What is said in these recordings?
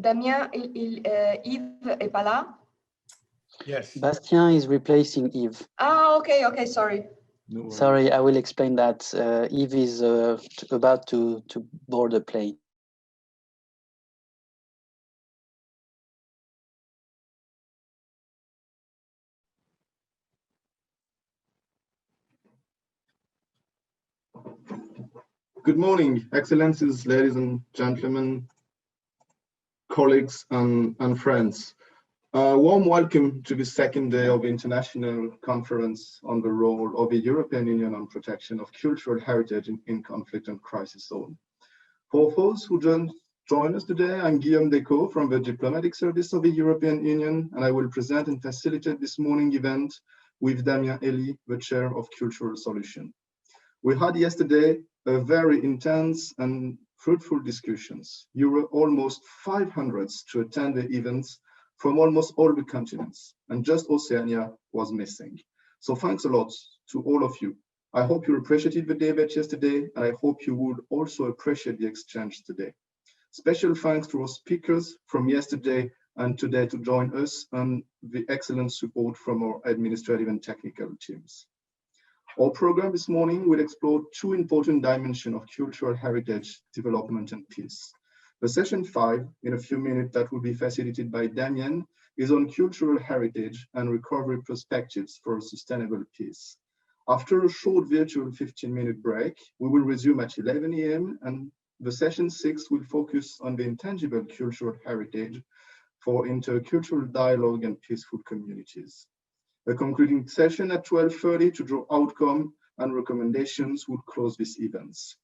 Damien, Yves est pas là? Yes. Bastien is replacing Yves. Ah, okay, sorry. No worries. Sorry, I will explain that. Yves is about to board a plane. Good morning, Excellencies, ladies and gentlemen, colleagues and friends. Warm welcome to the second day of the International Conference on the Role of the European Union on Protection of Cultural Heritage in Conflict and Crisis Zone. For those who join us today, I'm Guillaume Decaux from the Diplomatic Service of the European Union, and I will present and facilitate this morning event with Damien Elie, the Chair of Cultural Solutions. We had yesterday a very intense and fruitful discussions. You were almost 500 to attend the events from almost all the continents, and just Oceania was missing. So thanks a lot to all of you. I hope you appreciated the debate yesterday, and I hope you would also appreciate the exchange today. Special thanks to our speakers from yesterday and today to join us, and the excellent support from our administrative and technical teams. Our program this morning will explore two important dimensions of cultural heritage, development, and peace. The session 5, in a few minutes, that will be facilitated by Damien, is on cultural heritage and recovery perspectives for sustainable peace. After a short virtual 15-minute break, we will resume at 11 a.m. and the session 6 will focus on the intangible cultural heritage for intercultural dialogue and peaceful communities. A concluding session at 12:30 to draw outcome and recommendations would close these events.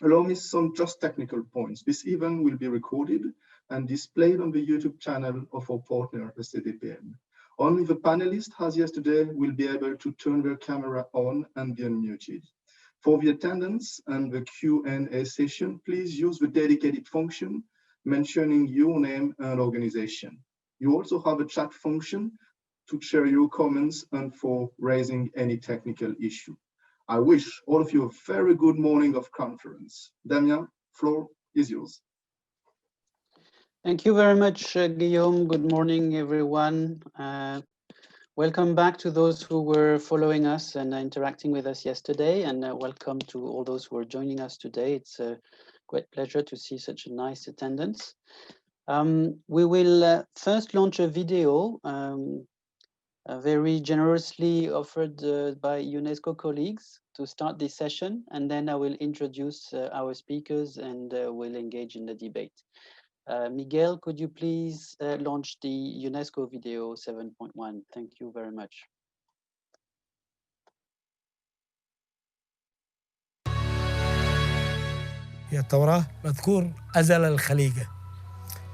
Allow me some just technical points. This event will be recorded and displayed on the YouTube channel of our partner, the CDPM. Only the panelists, as yesterday, will be able to turn their camera on and be unmuted. For the attendance and the Q&A session, please use the dedicated function mentioning your name and organization. You also have a chat function to share your comments and for raising any technical issue. I wish all of you a very good morning of conference. Damien, floor is yours. Thank you very much, Guillaume. Good morning, everyone. Welcome back to those who were following us and interacting with us yesterday, and welcome to all those who are joining us today. It's a great pleasure to see such a nice attendance. We will first launch a video very generously offered by UNESCO colleagues to start this session, and then I will introduce our speakers and we'll engage in the debate. Miguel, could you please launch the UNESCO video 7.1? Thank you very much. في التوراة مذكور أزل الخليقة.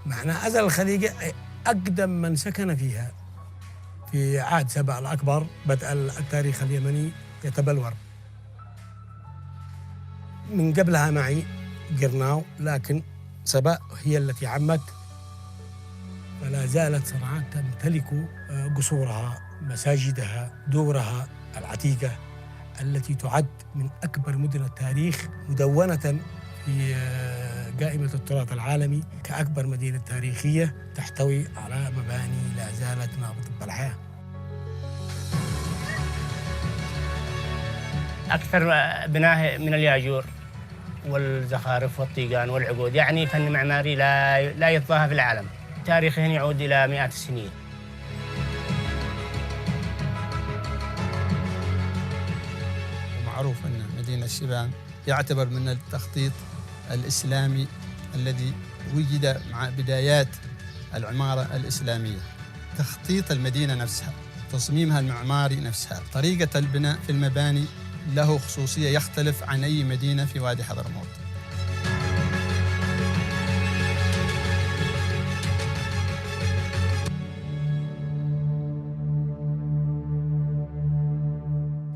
معنى أزل الخليقة أي أقدم من سكن فيها. في عهد سبأ الأكبر بدأ التاريخ اليمني يتبلور. من قبلها معي قرناو، لكن سبأ هي التي عمت، ولا زالت صنعاء تمتلك قصورها، مساجدها، دورها العتيقة التي تعد من أكبر مدن التاريخ، مدونة في قائمة التراث العالمي كأكبر مدينة تاريخية تحتوي على مباني لا زالت نابضة بالحياة. أكثر بناء من الياجور والزخارف والطيقان والعقود، يعني فن معماري لا يضاهى في العالم. تاريخه يعود إلى مئات السنين. ومعروف أن مدينة الشبان يعتبر من التخطيط الإسلامي الذي وجد مع بدايات العمارة الإسلامية. تخطيط المدينة نفسها، تصميمها المعماري نفسها، طريقة البناء في المباني له خصوصية يختلف عن أي مدينة في وادي حضرموت.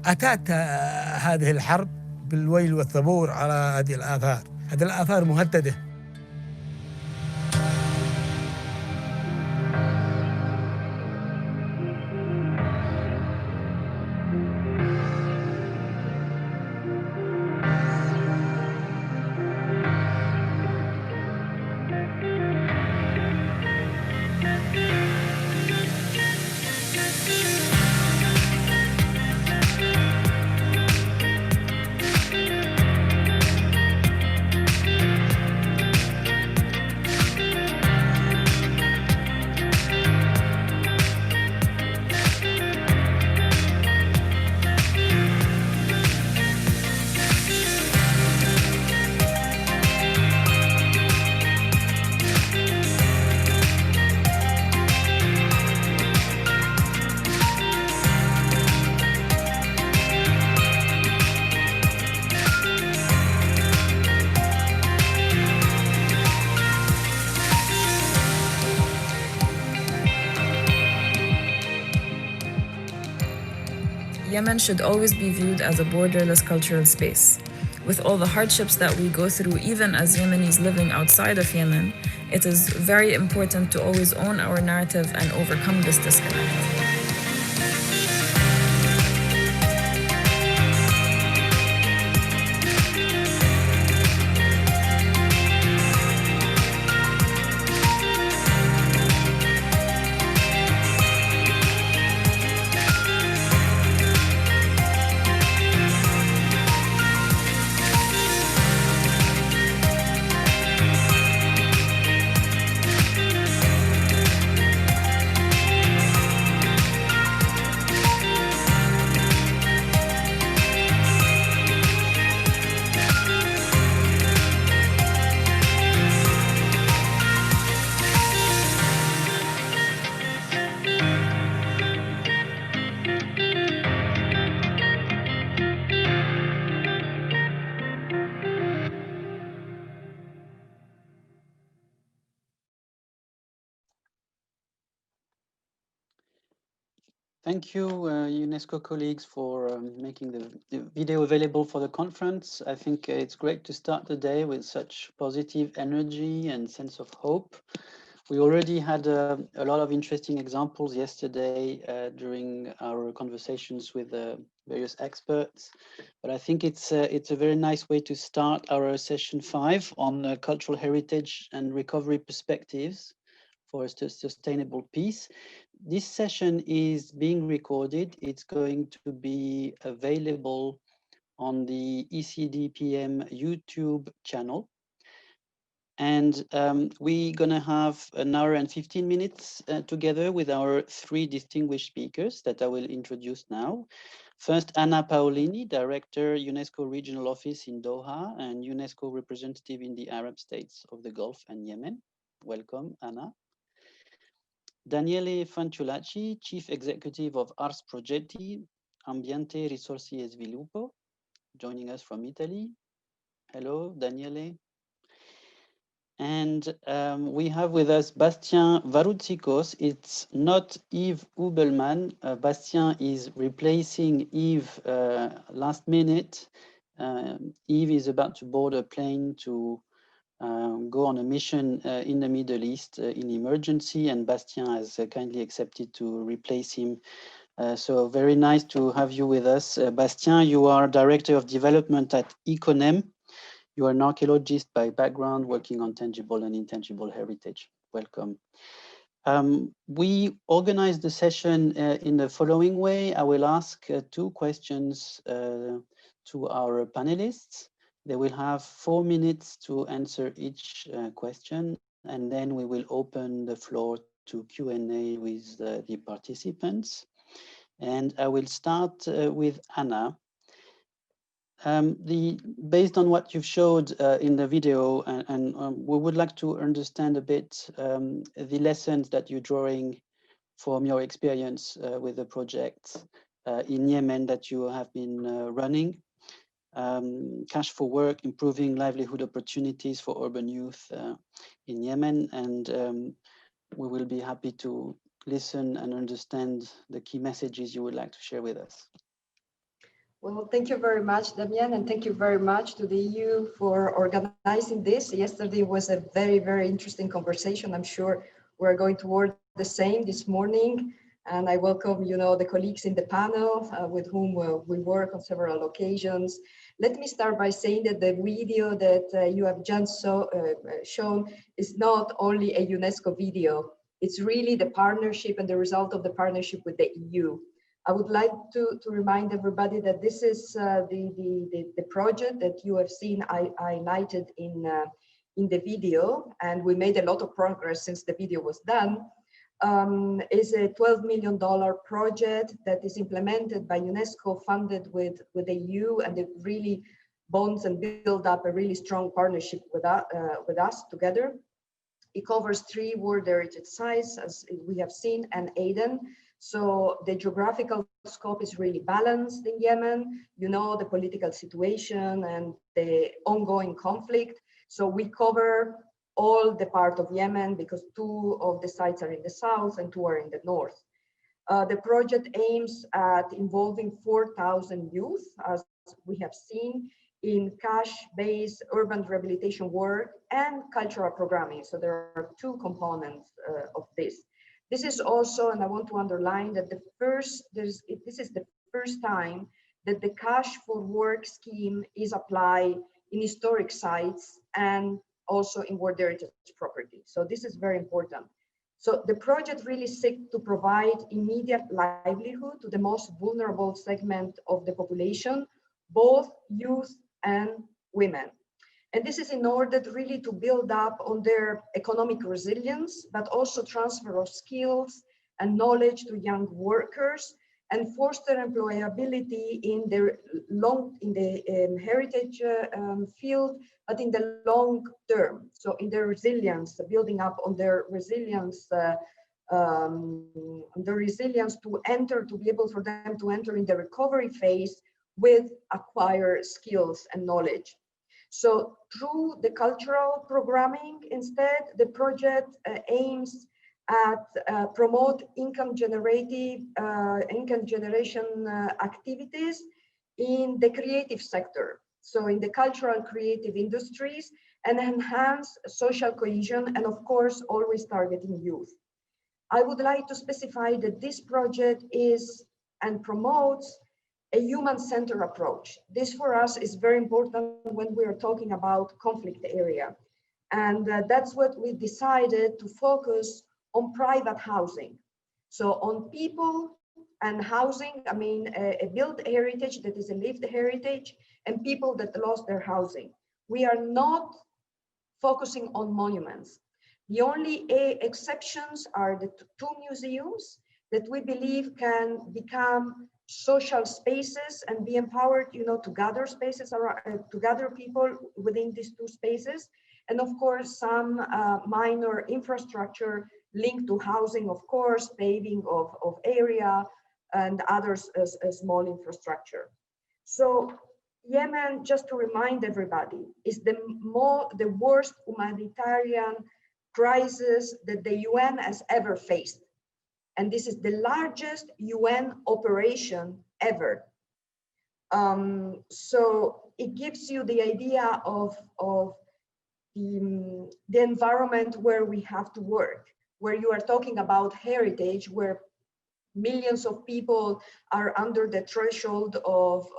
أتت هذه الحرب بالويل والثبور على هذه الآثار. هذه الآثار مهددة. Yemen should always be viewed as a borderless cultural space. With all the hardships that we go through, even as Yemenis living outside of Yemen, it is very important to always own our narrative and overcome this disconnect. Thank you, UNESCO colleagues, for making the video available for the conference. I think it's great to start the day with such positive energy and sense of hope. We already had a lot of interesting examples yesterday during our conversations with various experts, but I think it's a very nice way to start our session 5 on cultural heritage and recovery perspectives for sustainable peace. This session is being recorded. It's going to be available on the ECDPM YouTube channel. And we're going to have an hour and 15 minutes together with our 3 distinguished speakers that I will introduce now. First, Anna Paolini, Director, UNESCO Regional Office in Doha and UNESCO representative in the Arab states of the Gulf and Yemen. Welcome, Anna. Daniele Fanciullacci, Chief Executive of Ars Progetti, Ambiente, Risorse e Sviluppo, joining us from Italy. Hello, Daniele. And we have with us Bastien Varoutsikos. It's not Yves Hubelmann. Bastien is replacing Yves last minute. Yves is about to board a plane to go on a mission in the Middle East in emergency, and Bastien has kindly accepted to replace him. So very nice to have you with us. Bastien, you are Director of Development at Econem. You are an archaeologist by background, working on tangible and intangible heritage. Welcome. We organized the session in the following way. I will ask 2 questions to our panelists. They will have 4 minutes to answer each question, and then we will open the floor to Q&A with the participants. And I will start with Anna. Based on what you've showed in the video, and we would like to understand a bit the lessons that you're drawing from your experience with the project in Yemen that you have been running. Cash for work, improving livelihood opportunities for urban youth in Yemen. And we will be happy to listen and understand the key messages you would like to share with us. Well, thank you very much, Damien, and thank you very much to the EU for organizing this. Yesterday was a very, very interesting conversation. I'm sure we're going toward the same this morning. And I welcome, the colleagues in the panel with whom we work on several occasions. Let me start by saying that the video that you have just shown is not only a UNESCO video. It's really the partnership and the result of the partnership with the EU. I would like to remind everybody that this is the project that you have seen highlighted in the video, and we made a lot of progress since the video was done. Is a $12 million project that is implemented by UNESCO, funded with the EU, and it really bonds and build up a really strong partnership with us together. It covers 3 World Heritage Sites, as we have seen, and Aden. So the geographical scope is really balanced in Yemen, the political situation and the ongoing conflict. So we cover all the part of Yemen because 2 of the sites are in the south and 2 are in the north. The project aims at involving 4,000 youth, as we have seen, in cash-based urban rehabilitation work and cultural programming. So there are two components of this. This is also, and I want to underline that this is the first time that the cash for work scheme is applied in historic sites and also in World Heritage property. So this is very important. So the project really seeks to provide immediate livelihood to the most vulnerable segment of the population, both youth and women. And this is in order to really to build up on their economic resilience, but also transfer of skills and knowledge to young workers and foster employability in their heritage field, but in the long term. So in their resilience, building up on their resilience, to be able for them to enter in the recovery phase with acquired skills and knowledge. So through the cultural programming, instead, the project aims at promote income generation activities in the creative sector. So in the cultural creative industries, and enhance social cohesion, and of course, always targeting youth. I would like to specify that this project is and promotes a human-centered approach. This for us is very important when we are talking about conflict area. And that's what we decided to focus on private housing. So on people and housing, I mean, a built heritage that is a lived heritage and people that lost their housing. We are not focusing on monuments. The only exceptions are the two museums that we believe can become social spaces and be empowered, to gather spaces, to gather people within these two spaces. And of course, some minor infrastructure linked to housing, of course, paving of area and others as small infrastructure. So Yemen, just to remind everybody, is the worst humanitarian crisis that the UN has ever faced. And this is the largest UN operation ever. So it gives you the idea of the environment where we have to work, where you are talking about heritage, where millions of people are under the threshold of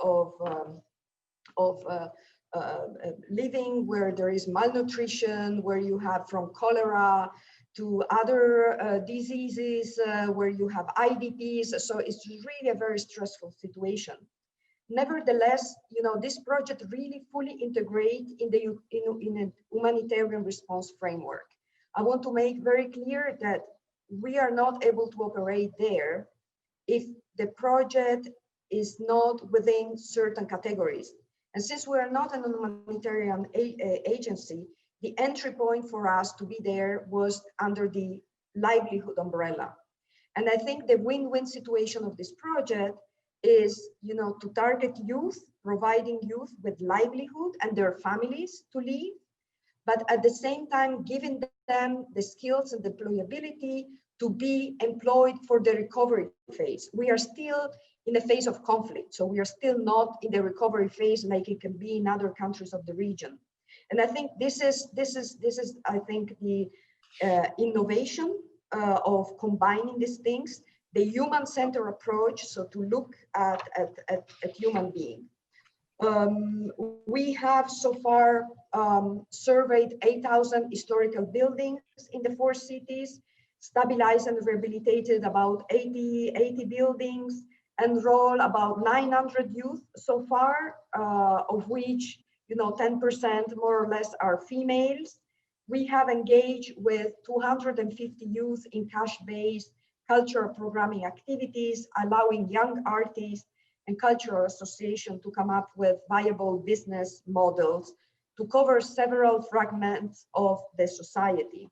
living, where there is malnutrition, where you have from cholera to other diseases, where you have IDPs. So it's really a very stressful situation. Nevertheless, this project really fully integrates in a humanitarian response framework. I want to make very clear that we are not able to operate there if the project is not within certain categories. And since we are not an humanitarian agency, the entry point for us to be there was under the livelihood umbrella. And I think the win-win situation of this project is, to target youth, providing youth with livelihood and their families to live, but at the same time, giving them the skills and deployability to be employed for the recovery phase. We are still in the phase of conflict, so we are still not in the recovery phase like it can be in other countries of the region. And I think this is I think the innovation of combining these things, the human-centered approach, so to look at human being. We have so far surveyed 8,000 historical buildings in the 4 cities, stabilized and rehabilitated about 80 buildings, enroll about 900 youth so far, of which 10% more or less are females. We have engaged with 250 youth in cash-based cultural programming activities, allowing young artists and cultural associations to come up with viable business models to cover several fragments of the society.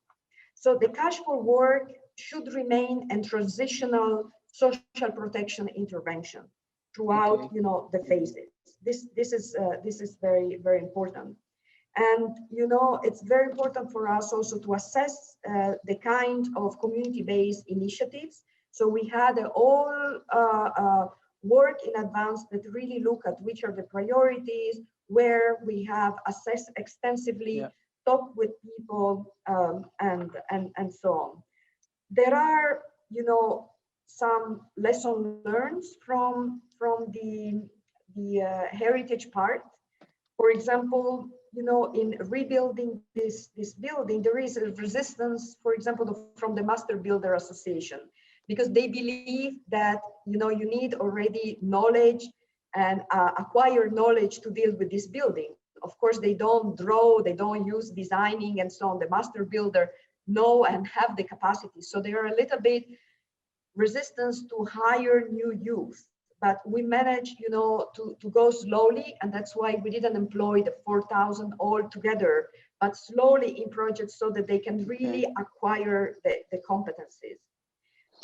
So the cash for work should remain a transitional social protection intervention throughout, the phases. This is very, very important. And, it's very important for us also to assess the kind of community-based initiatives So we had a whole work in advance that really look at which are the priorities, where we have assessed extensively, talked with people, and so on. There are, you know, some lessons learned from the heritage part. For example, you know, in rebuilding this building, there is a resistance, for example, from the Master Builder Association, because they believe that, you know, you need already knowledge and acquire knowledge to deal with this building. Of course, they don't draw, they don't use designing and so on. The master builder know and have the capacity. So they are a little bit resistance to hire new youth. But we managed, you know, to go slowly, and that's why we didn't employ the 4,000 all together, but slowly in projects so that they can really acquire the competencies.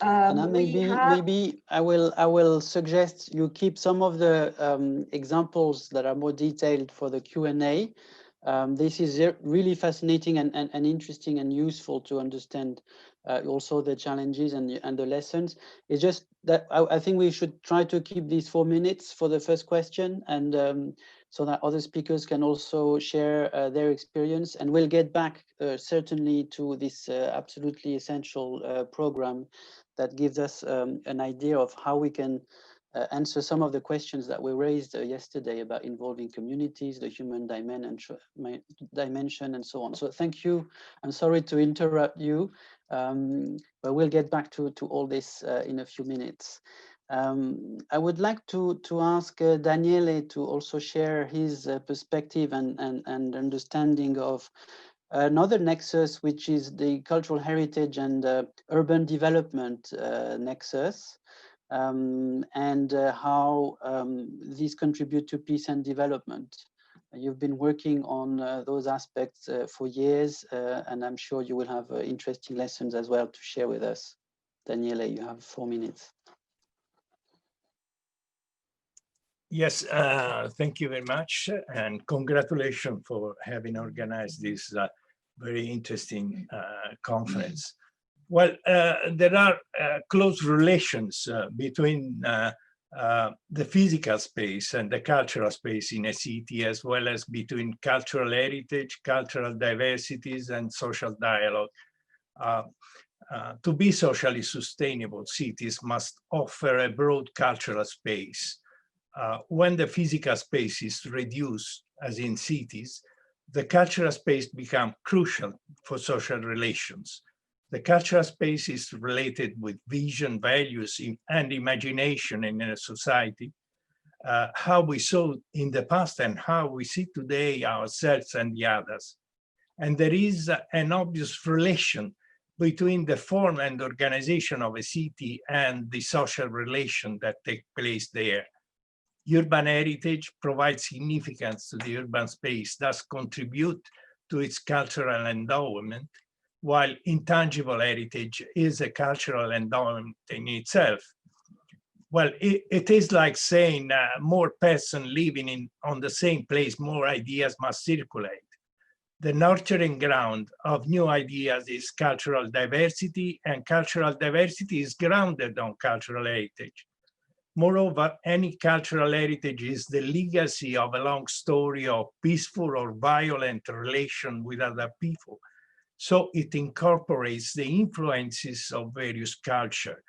And maybe I will suggest you keep some of the examples that are more detailed for the Q&A. This is really fascinating and interesting and useful to understand also the challenges and the lessons. It's just that I think we should try to keep these 4 minutes for the first question, and so that other speakers can also share their experience. And we'll get back certainly to this absolutely essential program that gives us an idea of how we can answer some of the questions that were raised yesterday about involving communities, the human dimension, and so on. So thank you. I'm sorry to interrupt you, but we'll get back to all this in a few minutes. I would like to ask Daniele to also share his perspective and understanding of another nexus, which is the cultural heritage and urban development nexus. And how these contribute to peace and development. You've been working on those aspects for years, and I'm sure you will have interesting lessons as well to share with us. Daniele, you have 4 minutes. Yes, thank you very much, and congratulations for having organized this very interesting conference. Well, there are close relations between the physical space and the cultural space in a city, as well as between cultural heritage, cultural diversities, and social dialogue. To be socially sustainable, cities must offer a broad cultural space. When the physical space is reduced, as in cities, the cultural space becomes crucial for social relations. The cultural space is related with vision, values, and imagination in a society, how we saw in the past and how we see today ourselves and the others. And there is an obvious relation between the form and organization of a city and the social relation that take place there. Urban heritage provides significance to the urban space, thus contribute to its cultural endowment, while intangible heritage is a cultural endowment in itself. Well, it is like saying more persons living on the same place, more ideas must circulate. The nurturing ground of new ideas is cultural diversity, and cultural diversity is grounded on cultural heritage. Moreover, any cultural heritage is the legacy of a long story of peaceful or violent relation with other people. So it incorporates the influences of various cultures.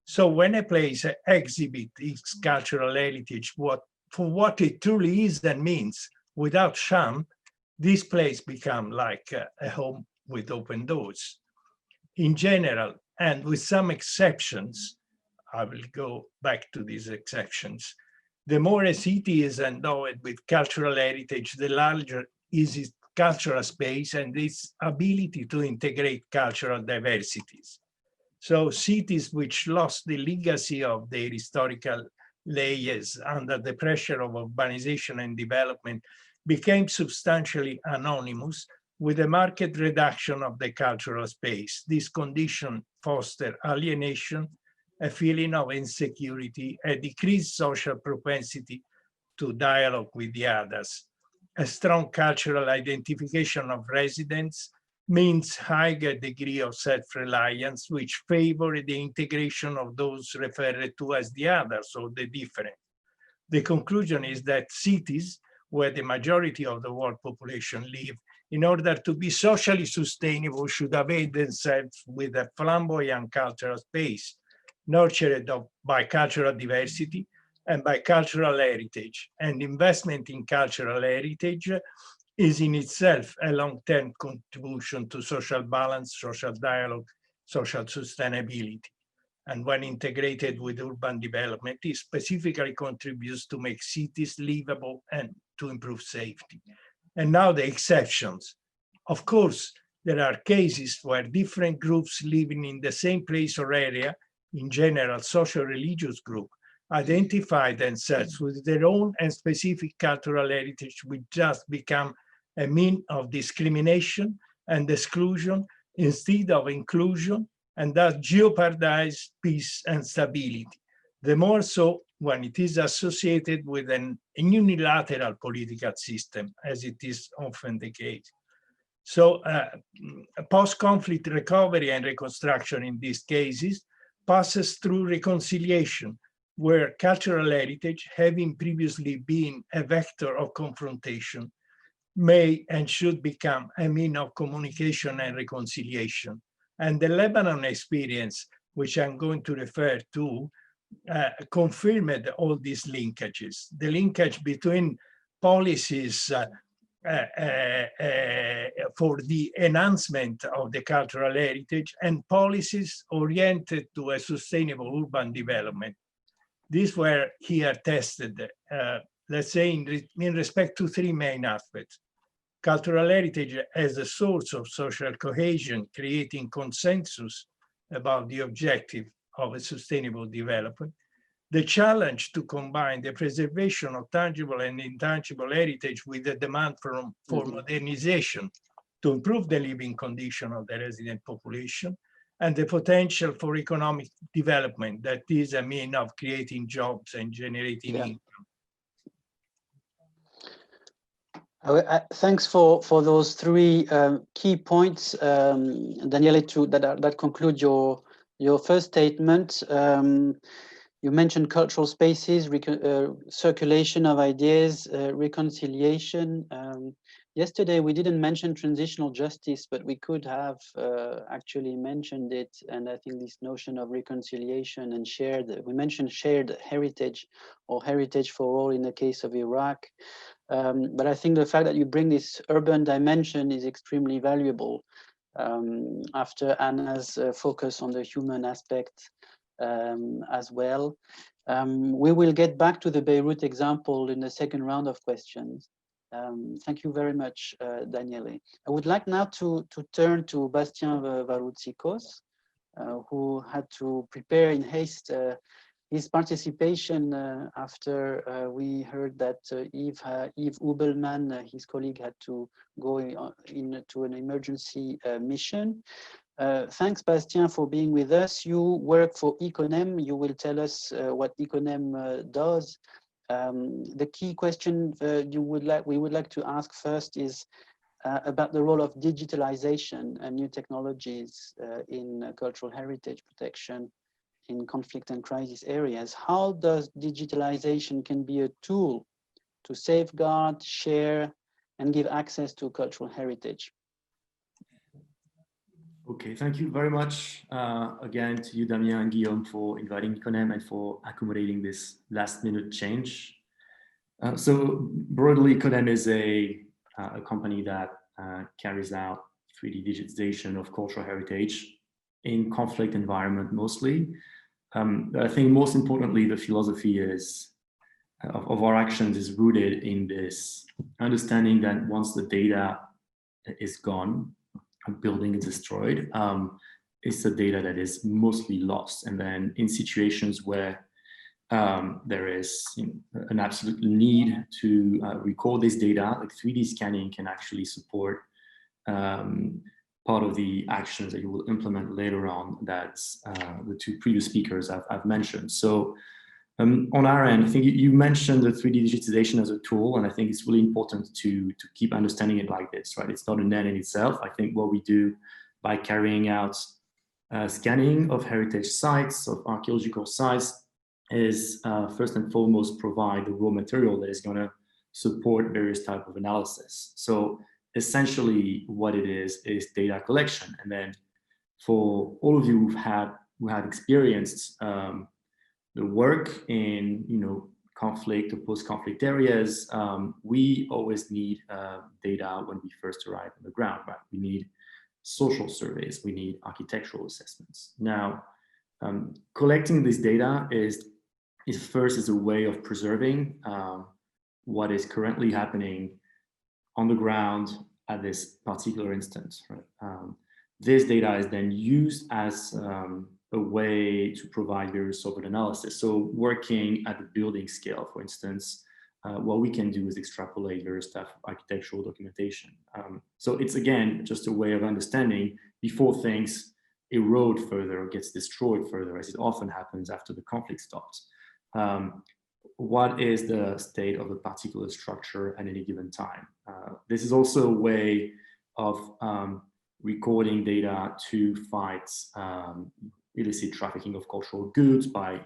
So when a place exhibits its cultural heritage for what it truly is and means, without sham, this place becomes like a home with open doors. In general, and with some exceptions, I will go back to these exceptions, the more a city is endowed with cultural heritage, the larger is its cultural space and its ability to integrate cultural diversities. So cities which lost the legacy of their historical layers under the pressure of urbanization and development became substantially anonymous, with a marked reduction of the cultural space. This condition fostered alienation, a feeling of insecurity, a decreased social propensity to dialogue with the others, a strong cultural identification of residents, means higher degree of self-reliance, which favor the integration of those referred to as the others or the different. The conclusion is that cities, where the majority of the world population live, in order to be socially sustainable, should avail themselves with a flamboyant cultural space, nurtured by cultural diversity and by cultural heritage. And investment in cultural heritage is in itself a long-term contribution to social balance, social dialogue, social sustainability. And when integrated with urban development, it specifically contributes to make cities livable and to improve safety. And now the exceptions. Of course, there are cases where different groups living in the same place or area, in general, social-religious group, identify themselves with their own and specific cultural heritage, which just become a means of discrimination and exclusion instead of inclusion, and thus jeopardize peace and stability. The more so when it is associated with a unilateral political system, as it is often the case. So post-conflict recovery and reconstruction in these cases passes through reconciliation, where cultural heritage, having previously been a vector of confrontation, may and should become a means of communication and reconciliation. And the Lebanon experience, which I'm going to refer to, confirmed all these linkages. The linkage between policies for the enhancement of the cultural heritage and policies oriented to a sustainable urban development. These were here tested, let's say, in respect to three main aspects. Cultural heritage as a source of social cohesion, creating consensus about the objective of a sustainable development. The challenge to combine the preservation of tangible and intangible heritage with the demand for modernization to improve the living condition of the resident population, and the potential for economic development that is a means of creating jobs and generating income. Thanks for those three key points, Daniele, that conclude your first statement. You mentioned cultural spaces, circulation of ideas, reconciliation. Yesterday, we didn't mention transitional justice, but we could have actually mentioned it. And I think this notion of reconciliation and we mentioned shared heritage or heritage for all in the case of Iraq. But I think the fact that you bring this urban dimension is extremely valuable after Anna's focus on the human aspect as well. We will get back to the Beirut example in the second round of questions. Thank you very much, Daniele. I would like now to turn to Bastien Varoutsikos, who had to prepare in haste his participation after we heard that Yves Ubelman, his colleague, had to go into an emergency mission. Thanks, Bastien, for being with us. You work for Econem. You will tell us what Econem does. The key question we would like to ask first is about the role of digitalization and new technologies in cultural heritage protection in conflict and crisis areas. How does digitalization can be a tool to safeguard, share, and give access to cultural heritage? Okay, thank you very much again to you, Damien and Guillaume, for inviting Econem and for accommodating this last-minute change. So broadly, Econem is a company that carries out 3D digitization of cultural heritage in conflict environment mostly. I think most importantly, the philosophy is of our actions is rooted in this understanding that once the data is gone, a building is destroyed, it's the data that is mostly lost. And then in situations where there is an absolute need to record this data, like 3D scanning can actually support part of the actions that you will implement later on that the two previous speakers have mentioned. So On our end, I think you mentioned the 3D digitization as a tool, and I think it's really important to keep understanding it like this, right? It's not an end in itself. I think what we do by carrying out scanning of heritage sites, of archaeological sites, is first and foremost provide the raw material that is going to support various type of analysis. So essentially what it is data collection. And then for all of you who have experienced the work in conflict or post-conflict areas, we always need data when we first arrive on the ground, right? We need social surveys, we need architectural assessments. Now, collecting this data is first a way of preserving what is currently happening on the ground at this particular instance, right? This data is then used as a way to provide various sort of analysis. So working at the building scale, for instance, what we can do is extrapolate various type of architectural documentation. So it's again, just a way of understanding before things erode further or gets destroyed further, as it often happens after the conflict stops. What is the state of a particular structure at any given time? This is also a way of recording data to fight illicit trafficking of cultural goods by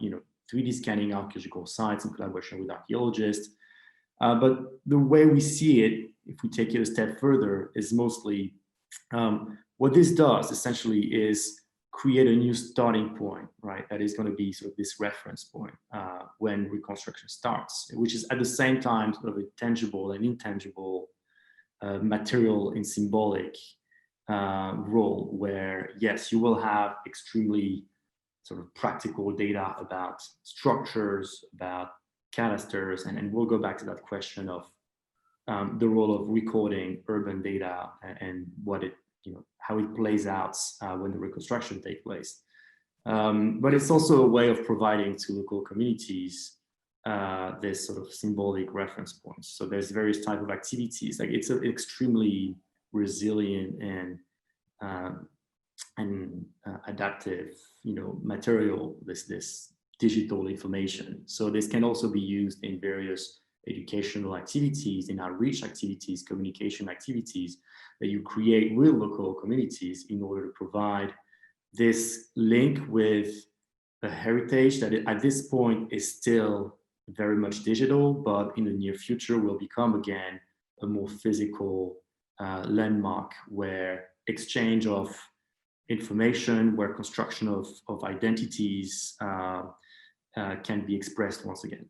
3D scanning archaeological sites in collaboration with archaeologists. But the way we see it, if we take it a step further, is mostly what this does essentially is create a new starting point, right? That is going to be sort of this reference point when reconstruction starts, which is at the same time sort of a tangible and intangible material and symbolic role, where yes, you will have extremely sort of practical data about structures, about cadastres, and we'll go back to that question of the role of recording urban data and what it, how it plays out when the reconstruction takes place. But it's also a way of providing to local communities this sort of symbolic reference points. So there's various type of activities. Like it's an extremely resilient and adaptive, material. This digital information. So this can also be used in various educational activities, in outreach activities, communication activities that you create with local communities in order to provide this link with a heritage that at this point is still very much digital, but in the near future will become again a more physical landmark where exchange of information, where construction of identities can be expressed once again.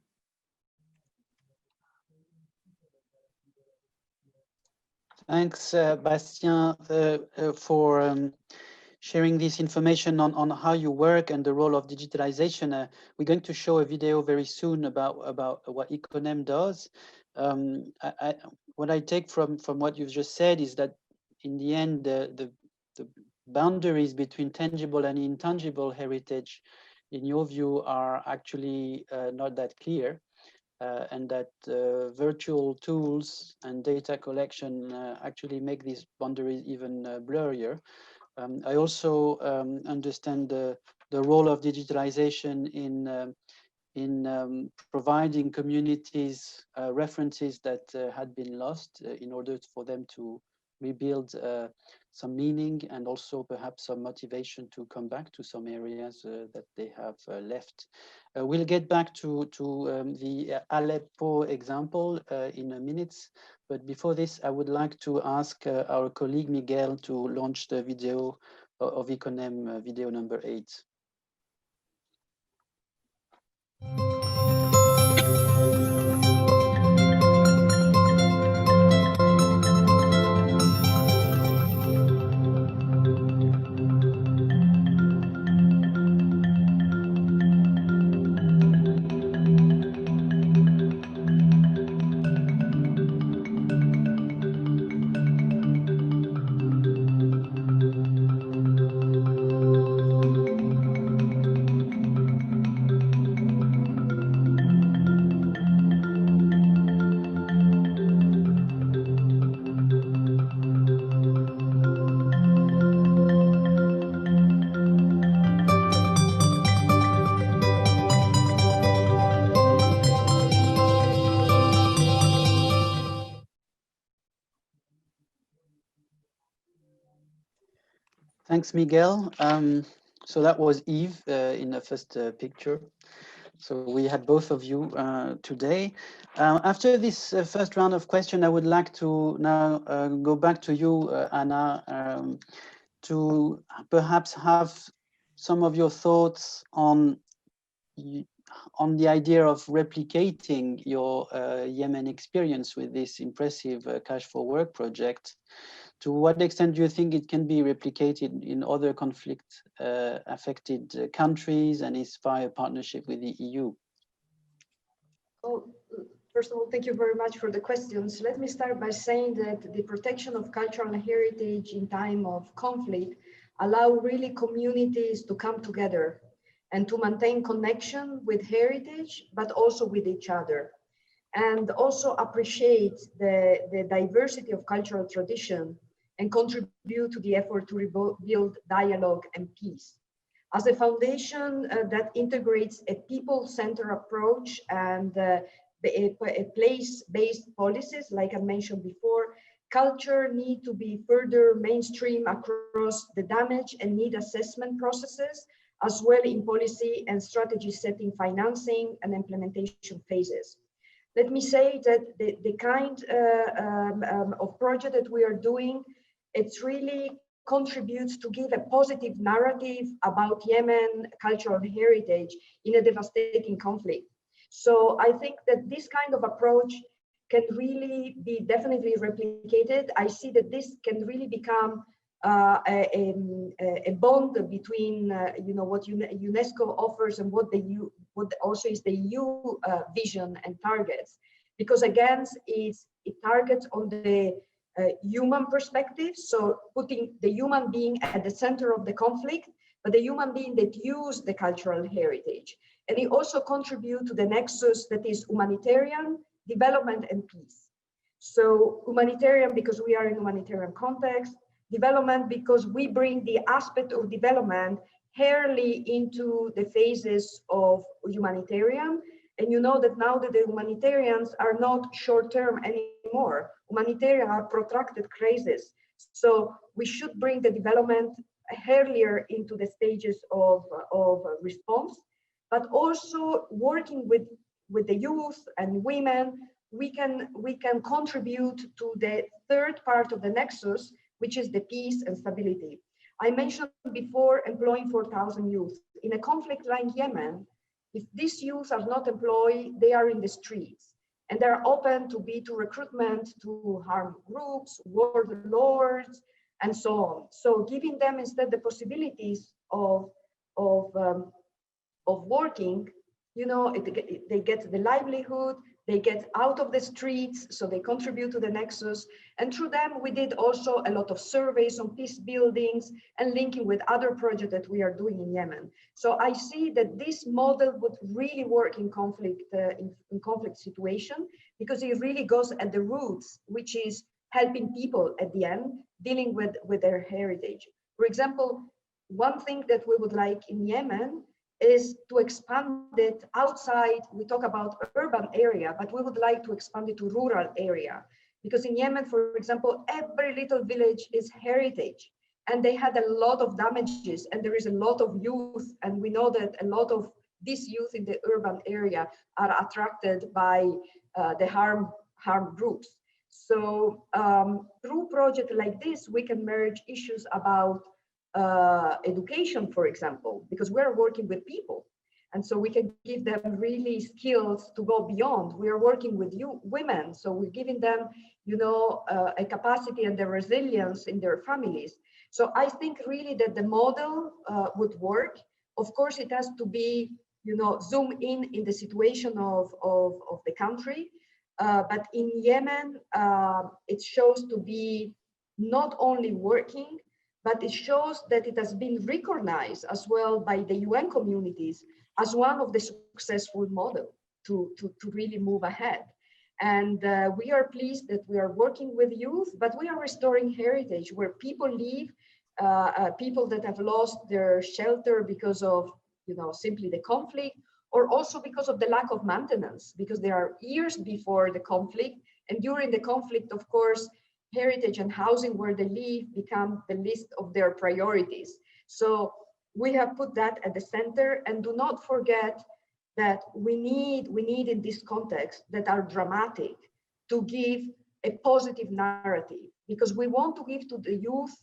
Thanks, Bastien, for sharing this information on how you work and the role of digitalization. We're going to show a video very soon about what Econem does. What I take from what you've just said is that in the end, the boundaries between tangible and intangible heritage, in your view, are actually not that clear. And that virtual tools and data collection actually make these boundaries even blurrier. I also understand the role of digitalization in providing communities references that had been lost in order for them to rebuild some meaning and also perhaps some motivation to come back to some areas that they have left. We'll get back to the Aleppo example in a minute, but before this, I would like to ask our colleague Miguel to launch the video of Econem, video number 8. Thanks, Miguel. So that was Eve in the first picture. So we had both of you today. After this first round of questions, I would like to now go back to you, Anna, to perhaps have some of your thoughts on the idea of replicating your Yemen experience with this impressive Cash for Work project. To what extent do you think it can be replicated in other conflict affected countries and inspire partnership with the EU? Oh, first of all, thank you very much for the questions. Let me start by saying that the protection of cultural heritage in time of conflict allow really communities to come together and to maintain connection with heritage, but also with each other. And also appreciate the diversity of cultural tradition and contribute to the effort to rebuild dialogue and peace. As a foundation that integrates a people-centered approach and place-based policies, like I mentioned before, culture need to be further mainstream across the damage and need assessment processes, as well in policy and strategy setting, financing and implementation phases. Let me say that the kind of project that we are doing, it's really contributes to give a positive narrative about Yemen cultural heritage in a devastating conflict. So I think that this kind of approach can really be definitely replicated. I see that this can really become a bond between what UNESCO offers and what also is the EU vision and targets, because again it targets on the human perspective, so putting the human being at the center of the conflict, but the human being that use the cultural heritage, and it also contribute to the nexus that is humanitarian, development and peace. So humanitarian because we are in humanitarian context, development because we bring the aspect of development early into the phases of humanitarian. And you know that now that the humanitarians are not short-term anymore. Humanitarian are protracted crises. So we should bring the development earlier into the stages of response, but also working with the youth and women, we can contribute to the third part of the nexus, which is the peace and stability. I mentioned before employing 4,000 youth. In a conflict like Yemen, if these youth are not employed, they are in the streets and they're open to recruitment to harm groups, warlords, and so on. So giving them instead the possibilities of working, they get the livelihood, they get out of the streets, so they contribute to the nexus. And through them, we did also a lot of surveys on peace buildings and linking with other projects that we are doing in Yemen. So I see that this model would really work in conflict situation, because it really goes at the roots, which is helping people at the end, dealing with their heritage. For example, one thing that we would like in Yemen is to expand it outside. We talk about urban area, but we would like to expand it to rural area. Because in Yemen, for example, every little village is heritage and they had a lot of damages and there is a lot of youth. And we know that a lot of these youth in the urban area are attracted by the harm groups. So through projects like this, we can merge issues about education, for example, because we're working with people. And so we can give them really skills to go beyond. We are working with women. So we're giving them, a capacity and the resilience in their families. So I think really that the model would work. Of course, it has to be, zoom in the situation of the country. But in Yemen, it shows to be not only working, but it shows that it has been recognized as well by the UN communities as one of the successful models to really move ahead. And we are pleased that we are working with youth, but we are restoring heritage where people live, people that have lost their shelter because of, simply the conflict, or also because of the lack of maintenance, because there are years before the conflict. And during the conflict, of course, heritage and housing where they live become the list of their priorities. So we have put that at the center, and do not forget that we need in this context that are dramatic to give a positive narrative, because we want to give to the youth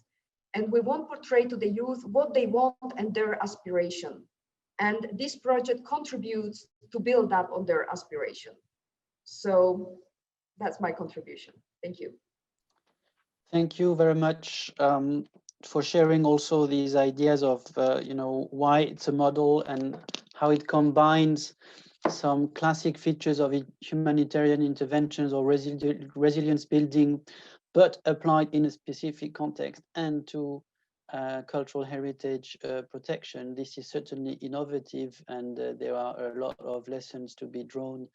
and we want to portray to the youth what they want and their aspiration. And this project contributes to build up on their aspiration. So that's my contribution. Thank you. Thank you very much for sharing also these ideas of, why it's a model and how it combines some classic features of humanitarian interventions or resilience building, but applied in a specific context and to cultural heritage protection. This is certainly innovative, and there are a lot of lessons to be drawn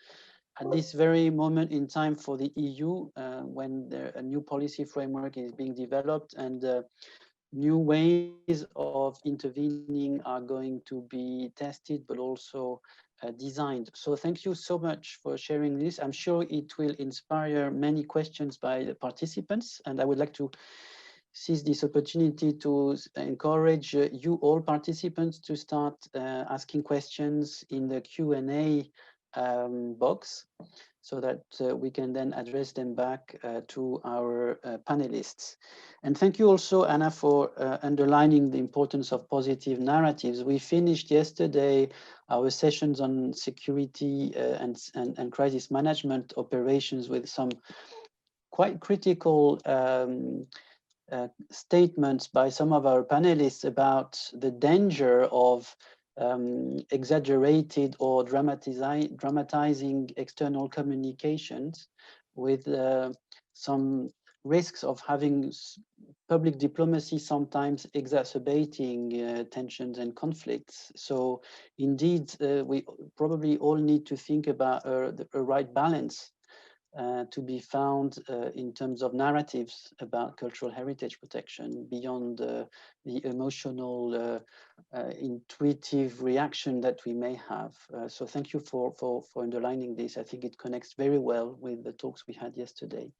at this very moment in time for the EU, when a new policy framework is being developed and new ways of intervening are going to be tested, but also designed. So thank you so much for sharing this. I'm sure it will inspire many questions by the participants, and I would like to seize this opportunity to encourage you all participants to start asking questions in the Q&A box, so that we can then address them back to our panelists. And thank you also, Anna, for underlining the importance of positive narratives. We finished yesterday our sessions on security and crisis management operations with some quite critical statements by some of our panelists about the danger of exaggerated or dramatizing external communications, with some risks of having public diplomacy sometimes exacerbating tensions and conflicts. So indeed, we probably all need to think about the right balance to be found in terms of narratives about cultural heritage protection beyond the emotional, intuitive reaction that we may have. So thank you for underlining this. I think it connects very well with the talks we had yesterday.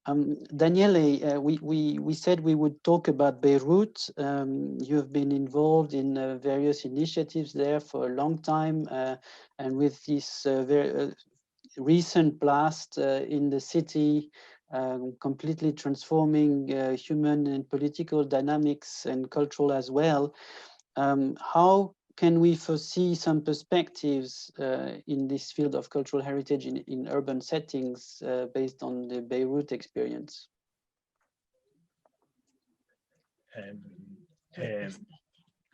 Daniele, we said we would talk about Beirut. You have been involved in various initiatives there for a long time, and with this very recent blast in the city, completely transforming human and political dynamics and cultural as well. How can we foresee some perspectives in this field of cultural heritage in urban settings based on the Beirut experience?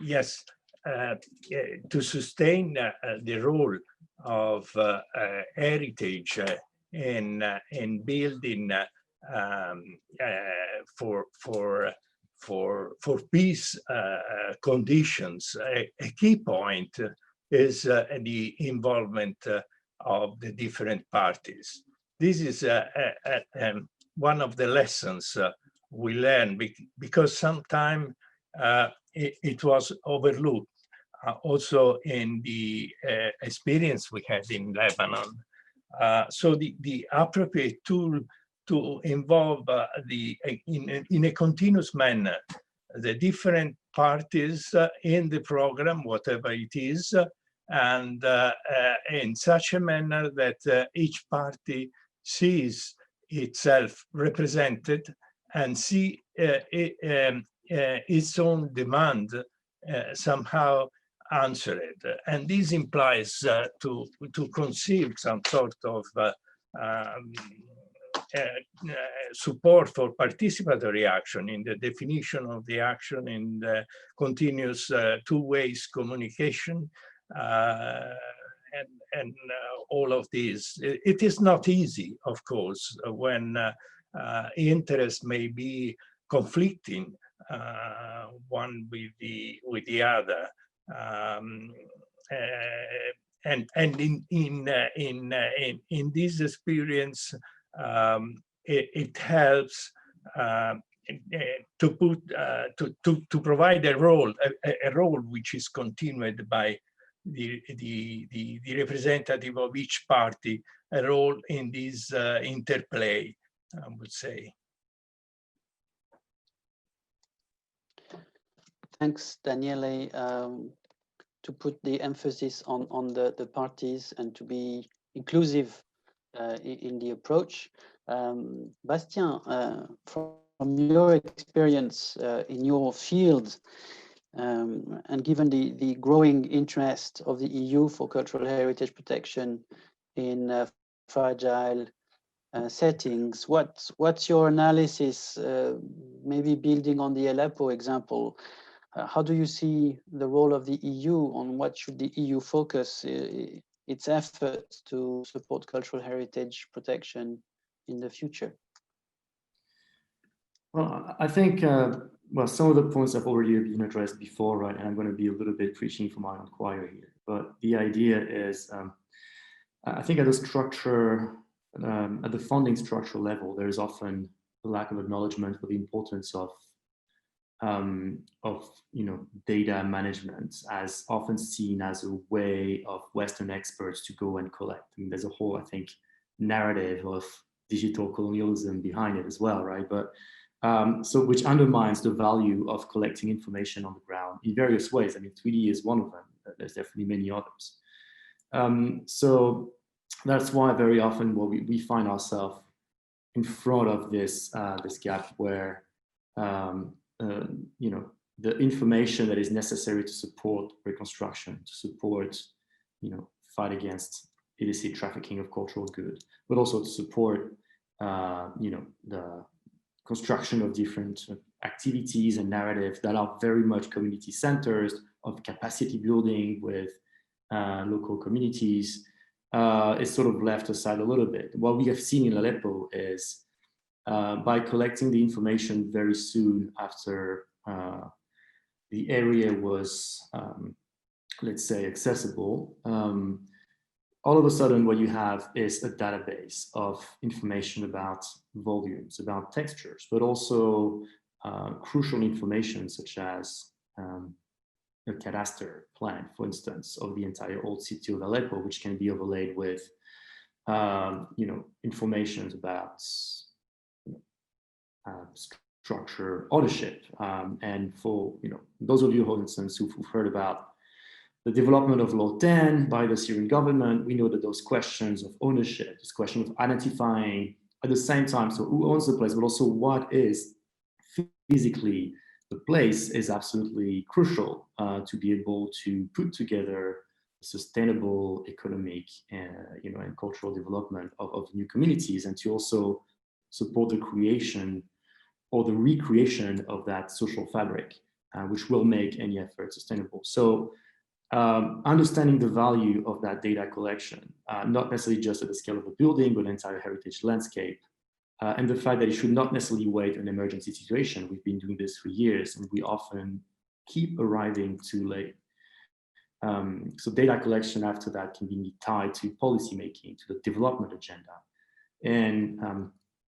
Yes, to sustain the role of heritage in building for peace conditions, a key point is the involvement of the different parties. This is one of the lessons we learn, because sometimes it was overlooked. Also in the experience we had in Lebanon. So the appropriate tool to involve in a continuous manner the different parties in the program, whatever it is, and in such a manner that each party sees itself represented and see its own demand somehow answered. And this implies to conceive some sort of support for participatory action in the definition of the action, in the continuous two-way communication, and all of these. It is not easy, of course, when interests may be conflicting one with the other. And in this experience, it helps to provide a role which is continued by the representative of each party, a role in this interplay, I would say. thanks, Daniele, to put the emphasis on the parties and to be inclusive in the approach. Bastien, from your experience in your field, and given the growing interest of the EU for cultural heritage protection in fragile settings, what's your analysis, maybe building on the Aleppo example? How do you see the role of the EU? On what should the EU focus its efforts to support cultural heritage protection in the future? Well, I think, well, some of the points have already been addressed before, right? And I'm going to be a little bit preaching for my own choir here. But the idea is, I think at the structure, at the funding structural level, there is often a lack of acknowledgement for the importance of data management, as often seen as a way of Western experts to go and collect. I mean, there's a whole, I think, narrative of digital colonialism behind it as well, right? But so which undermines the value of collecting information on the ground in various ways. I mean, 3D is one of them. There's definitely many others. So that's why very often we find ourselves in front of this this gap where the information that is necessary to support reconstruction, to support fight against illicit trafficking of cultural goods, but also to support the construction of different activities and narratives that are very much community centers, of capacity building with local communities, is sort of left aside a little bit. What we have seen in Aleppo is by collecting the information very soon after the area was, let's say, accessible, all of a sudden what you have is a database of information about volumes, about textures, but also crucial information such as a cadastre plan, for instance, of the entire old city of Aleppo, which can be overlaid with information about structure ownership. And for those of you, for instance, who've heard about the development of Law 10 by the Syrian government, we know that those questions of ownership, this question of identifying at the same time, so who owns the place, but also what is physically the place, is absolutely crucial to be able to put together sustainable economic and cultural development of new communities, and to also support the creation or the recreation of that social fabric, which will make any effort sustainable. So understanding the value of that data collection, not necessarily just at the scale of a building, but an entire heritage landscape, and the fact that it should not necessarily wait an emergency situation. We've been doing this for years, and we often keep arriving too late. So data collection after that can be tied to policy making, to the development agenda. And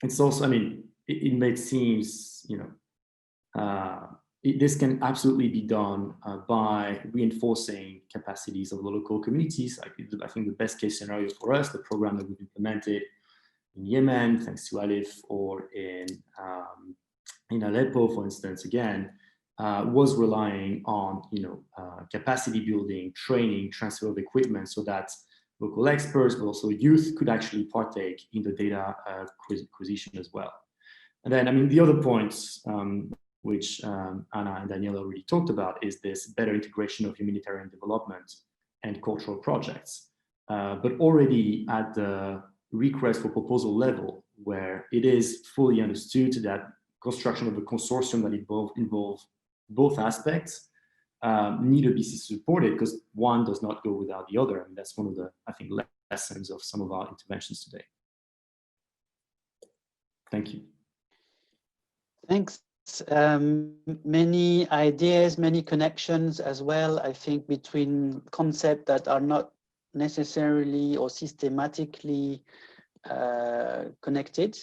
it's also, I mean, it makes seems, this can absolutely be done by reinforcing capacities of the local communities. I think the best case scenario for us, the program that we've implemented in Yemen, thanks to Alif, or in Aleppo, for instance, again, was relying on capacity building, training, transfer of equipment, so that local experts, but also youth, could actually partake in the data acquisition as well. And then, I mean, the other points, which Anna and Daniele already talked about, is this better integration of humanitarian development and cultural projects, but already at the request for proposal level, where it is fully understood that construction of a consortium that involve both aspects need to be supported, because one does not go without the other. I mean, that's one of the, I think, lessons of some of our interventions today. Thank you. Thanks. Many ideas, many connections as well, I think, between concepts that are not necessarily or systematically connected.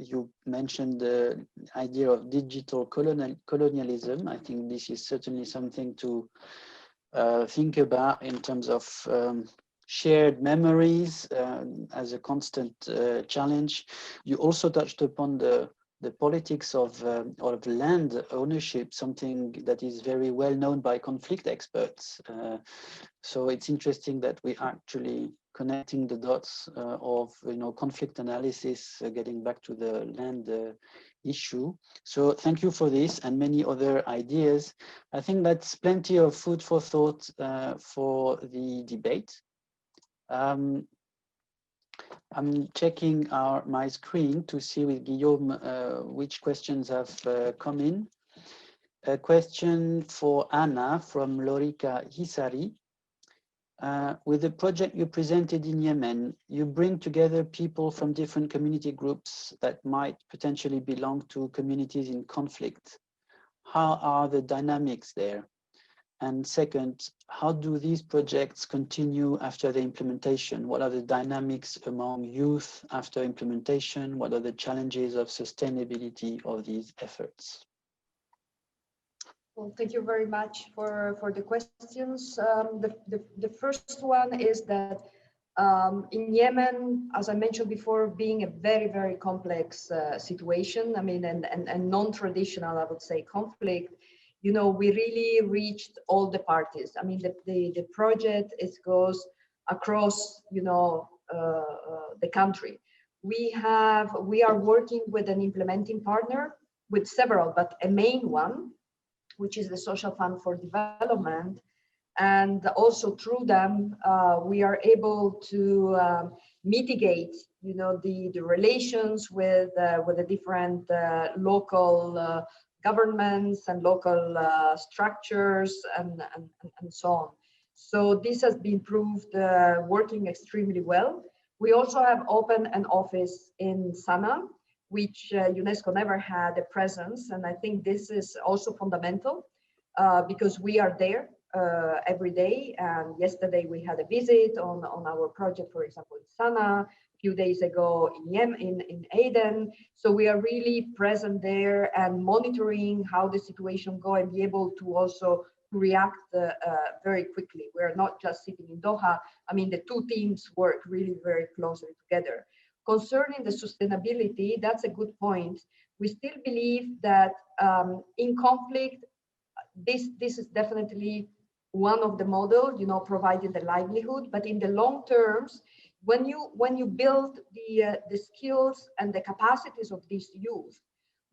You mentioned the idea of digital colonialism. I think this is certainly something to think about in terms of shared memories as a constant challenge. You also touched upon the the politics of land ownership, something that is very well known by conflict experts. So it's interesting that we actually connecting the dots of conflict analysis, getting back to the land issue. So thank you for this and many other ideas. I think that's plenty of food for thought for the debate. I'm checking my screen to see with Guillaume which questions have come in. A question for Anna from Lorica Hisari. With the project you presented in Yemen, you bring together people from different community groups that might potentially belong to communities in conflict. How are the dynamics there? And second, how do these projects continue after the implementation? What are the dynamics among youth after implementation? What are the challenges of sustainability of these efforts? Well, thank you very much for the questions. The first one is that in Yemen, as I mentioned before, being a very, very complex situation, I mean, and non-traditional, I would say, conflict, we really reached all the parties. I mean, the project goes across, the country. We are working with an implementing partner, with several, but a main one, which is the Social Fund for Development. And also through them, we are able to mitigate, the relations with the different local governments and local structures and so on. So this has been proved working extremely well. We also have opened an office in Sana'a, which UNESCO never had a presence. And I think this is also fundamental because we are there every day. And yesterday we had a visit on our project, for example, in Sana'a, a few days ago in Yemen, in Aden. So we are really present there and monitoring how the situation go and be able to also react very quickly. We're not just sitting in Doha. I mean, the two teams work really very closely together. Concerning the sustainability, that's a good point. We still believe that in conflict, this is definitely one of the models, providing the livelihood. But in the long terms, when you build the skills and the capacities of these youth,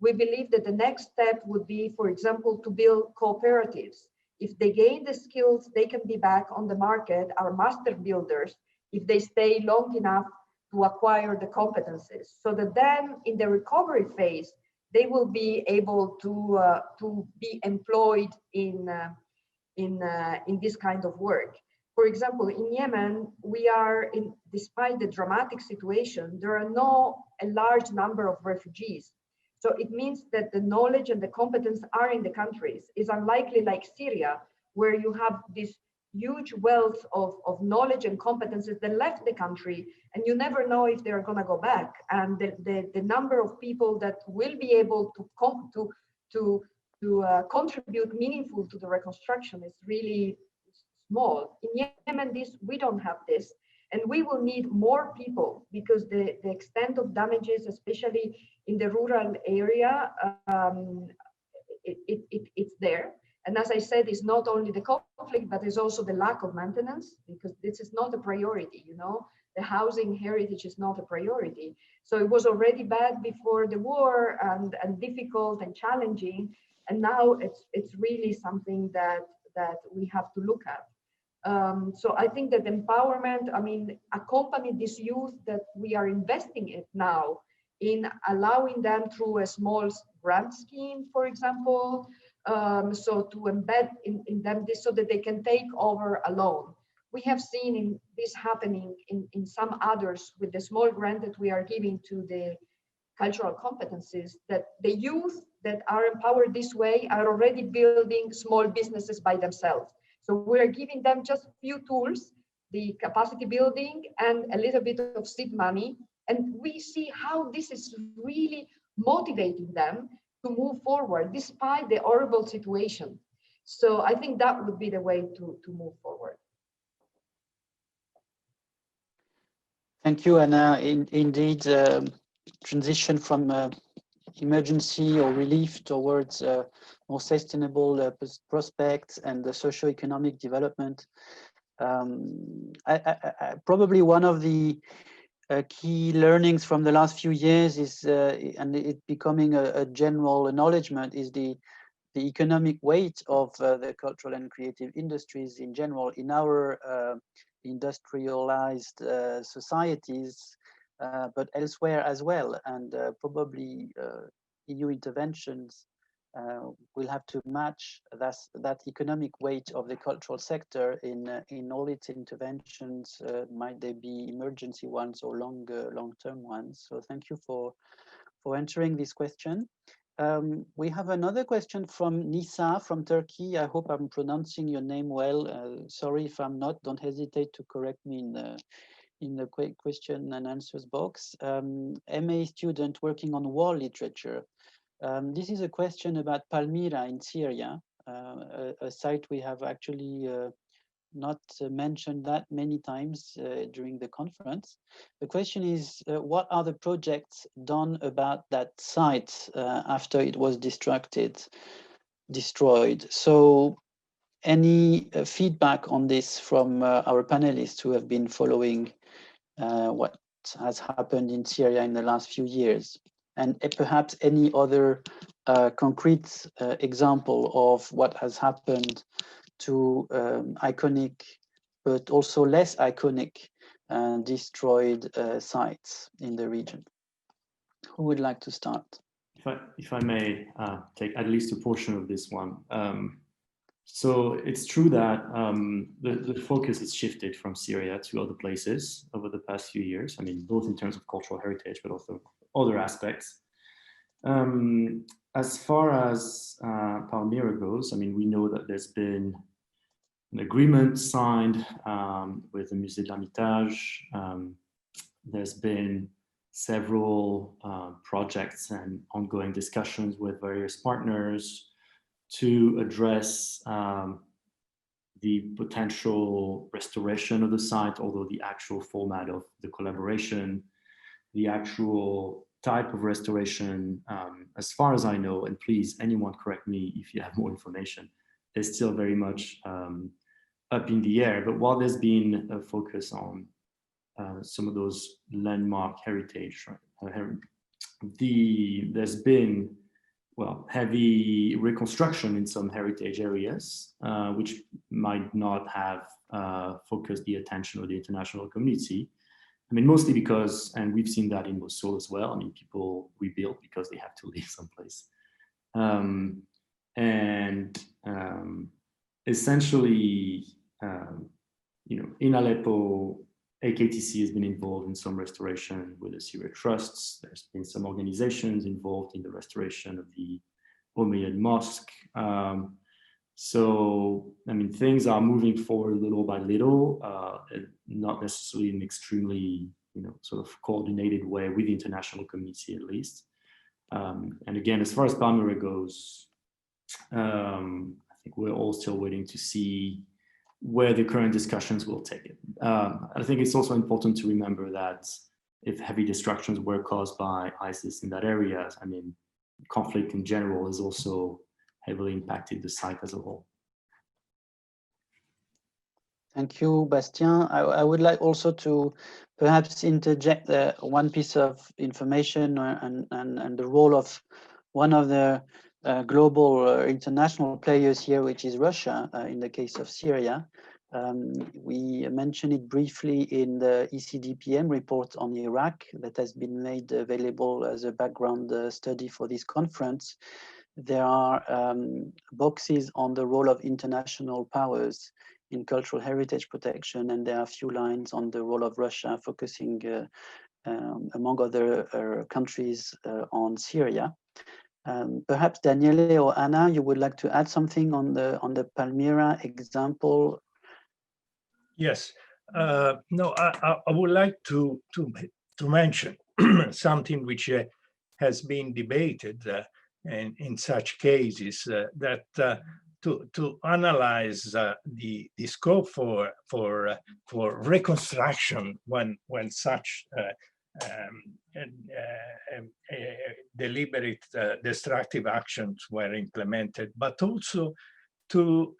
we believe that the next step would be, for example, to build cooperatives. If they gain the skills, they can be back on the market, our master builders, if they stay long enough to acquire the competencies, so that then in the recovery phase, they will be able to be employed in this kind of work. For example, in Yemen, despite the dramatic situation, there are a large number of refugees. So it means that the knowledge and the competence are in the countries. It's unlikely like Syria, where you have this huge wealth of knowledge and competences that left the country, and you never know if they're going to go back. And the number of people that will be able to contribute meaningful to the reconstruction is really small. In Yemen, we don't have this, and we will need more people because the extent of damages, especially in the rural area, it's there. And as I said, it's not only the conflict, but it's also the lack of maintenance, because this is not a priority, the housing heritage is not a priority. So it was already bad before the war and difficult and challenging. And now it's really something that we have to look at. So I think that empowerment, accompany this youth that we are investing in now in allowing them through a small grant scheme, for example, so to embed in them this so that they can take over a loan. We have seen this happening in some others with the small grant that we are giving to the cultural competencies, that the youth that are empowered this way are already building small businesses by themselves. So we're giving them just a few tools, the capacity building and a little bit of seed money. And we see how this is really motivating them to move forward despite the horrible situation. So I think that would be the way to move forward. Thank you, Anna. Indeed, transition from emergency or relief towards more sustainable prospects and the socio-economic development. Probably one of the key learnings from the last few years is, and it becoming a general acknowledgement, is the economic weight of the cultural and creative industries in general in our industrialized societies, but elsewhere as well. And probably EU interventions will have to match that economic weight of the cultural sector in all its interventions, might they be emergency ones or long-term ones. So thank you for answering this question. We have another question from Nisa from Turkey. I hope I'm pronouncing your name well. Sorry if I'm not, don't hesitate to correct me in the question and answers box. MA student working on war literature. This is a question about Palmyra in Syria, a site we have actually not mentioned that many times during the conference. The question is, what are the projects done about that site after it was destroyed? So any feedback on this from our panelists who have been following what has happened in Syria in the last few years? And perhaps any other concrete example of what has happened to iconic, but also less iconic destroyed sites in the region. Who would like to start? If I may take at least a portion of this one. So it's true that the focus has shifted from Syria to other places over the past few years. I mean, both in terms of cultural heritage, but also other aspects. As far as Palmyra goes, I mean, we know that there's been an agreement signed with the Musée de l'Hermitage. There's been several projects and ongoing discussions with various partners to address the potential restoration of the site, although the actual format of the collaboration, the actual type of restoration, as far as I know, and please, anyone correct me if you have more information, is still very much up in the air. But while there's been a focus on some of those landmark heritage, there's been, well, heavy reconstruction in some heritage areas, which might not have focused the attention of the international community. I mean, mostly because, and we've seen that in Mosul as well, I mean, people rebuild because they have to live someplace. Essentially, you know, in Aleppo, AKTC has been involved in some restoration with the Syria Trusts. There's been some organizations involved in the restoration of the Umayyad Mosque. So, I mean, things are moving forward little by little, not necessarily in an extremely, you know, sort of coordinated way with the international community at least. And again, as far as Palmyra goes, I think we're all still waiting to see where the current discussions will take it. I think it's also important to remember that if heavy destructions were caused by ISIS in that area, I mean, conflict in general has also heavily impacted the site as a whole. Thank you, Bastien. I would like also to perhaps interject one piece of information and the role of one of the global international players here, which is Russia, in the case of Syria. We mentioned it briefly in the ECDPM report on Iraq that has been made available as a background study for this conference. There are boxes on the role of international powers in cultural heritage protection, and there are a few lines on the role of Russia, focusing among other countries on Syria. Perhaps Daniele or Anna, you would like to add something on the Palmyra example? Yes. No, I would like to mention something which has been debated in such cases, that to analyze the scope for reconstruction when such deliberate destructive actions were implemented, but also to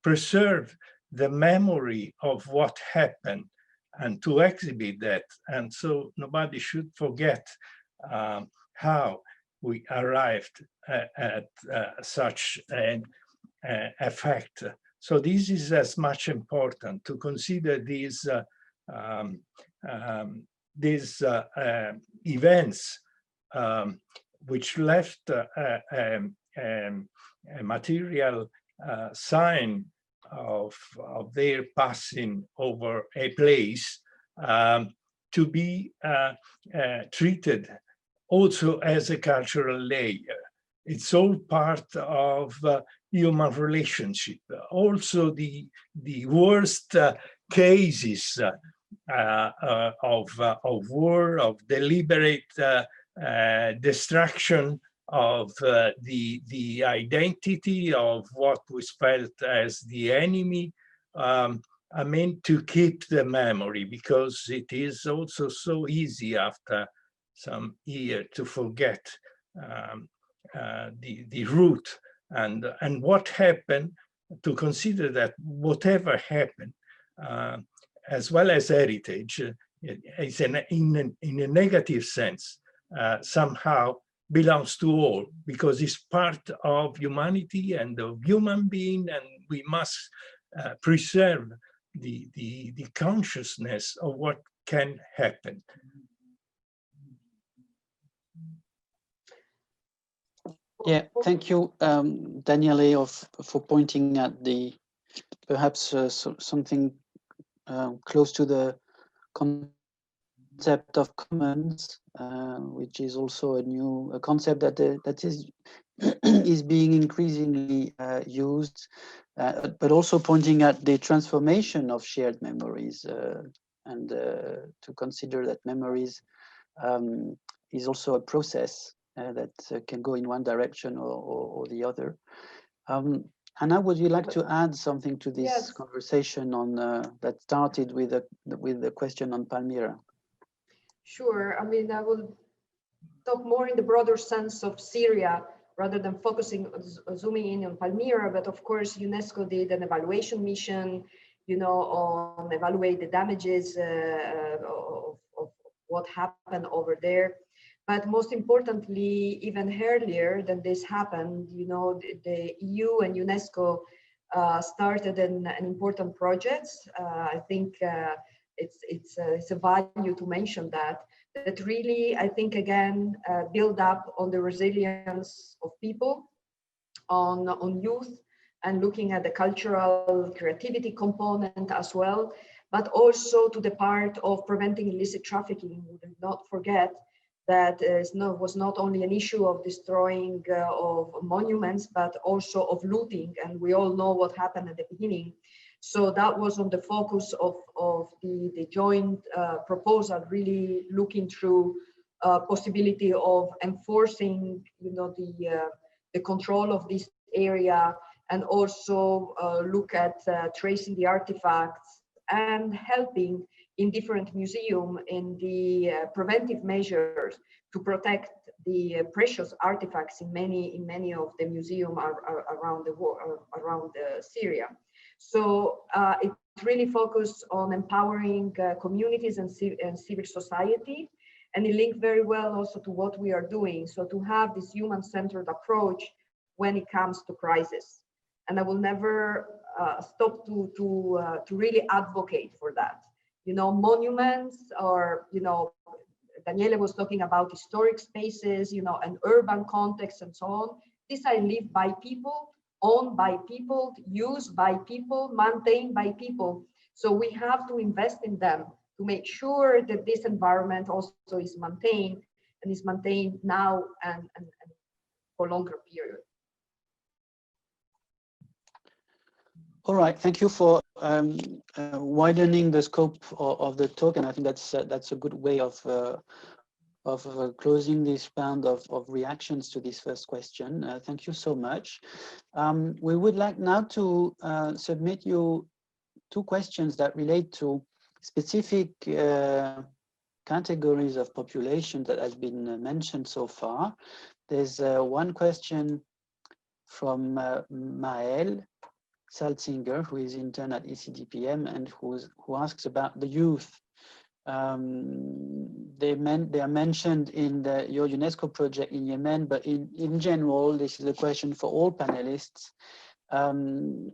preserve the memory of what happened and to exhibit that. And so nobody should forget how we arrived at such an effect. So this is as much important to consider these events which left a material sign of their passing over a place to be treated also as a cultural layer. It's all part of human relationship. Also the worst cases of war, of deliberate destruction of the identity of what was felt as the enemy, I mean, to keep the memory, because it is also so easy after some year to forget the root and what happened, to consider that whatever happened, as well as heritage, is in a negative sense, somehow belongs to all, because it's part of humanity and of human being, and we must preserve the consciousness of what can happen. Yeah, thank you, Daniele, for pointing at the perhaps something close to the concept of commons, which is also a concept that is being increasingly used, but also pointing at the transformation of shared memories, and to consider that memories is also a process that can go in one direction or the other. Anna, would you like to add something to this Yes. conversation on that started with the question on Palmyra? Sure. I mean, I will talk more in the broader sense of Syria rather than zooming in on Palmyra. But of course, UNESCO did an evaluation mission, on evaluate the damages of what happened over there. But most importantly, even earlier than this happened, the EU and UNESCO started an important project. I think it's a value to mention that really, I think, again, build up on the resilience of people, on youth, and looking at the cultural creativity component as well, but also to the part of preventing illicit trafficking. We do not forget that was not only an issue of destroying of monuments, but also of looting. And we all know what happened at the beginning. So that was on the focus of the joint proposal, really looking through possibility of enforcing, the control of this area, and also look at tracing the artifacts and helping in different museums in the preventive measures to protect the precious artifacts in many of the museums around the world, around Syria. So it really focused on empowering communities and civil society, and it linked very well also to what we are doing. So to have this human-centered approach when it comes to crisis, and I will never stop to really advocate for that. Monuments, or Daniele was talking about historic spaces, and urban context and so on. These are lived by people, owned by people, used by people, maintained by people. So we have to invest in them to make sure that this environment also is maintained, and is maintained now and for longer period. All right, thank you for widening the scope of the talk, and I think that's a good way of closing this round of reactions to this first question. Thank you so much. We would like now to submit you 2 questions that relate to specific categories of population that has been mentioned so far. There's one question from Maël Salzinger, who is intern at ECDPM and who asks about the youth. They are mentioned in your UNESCO project in Yemen, but in general, this is a question for all panelists.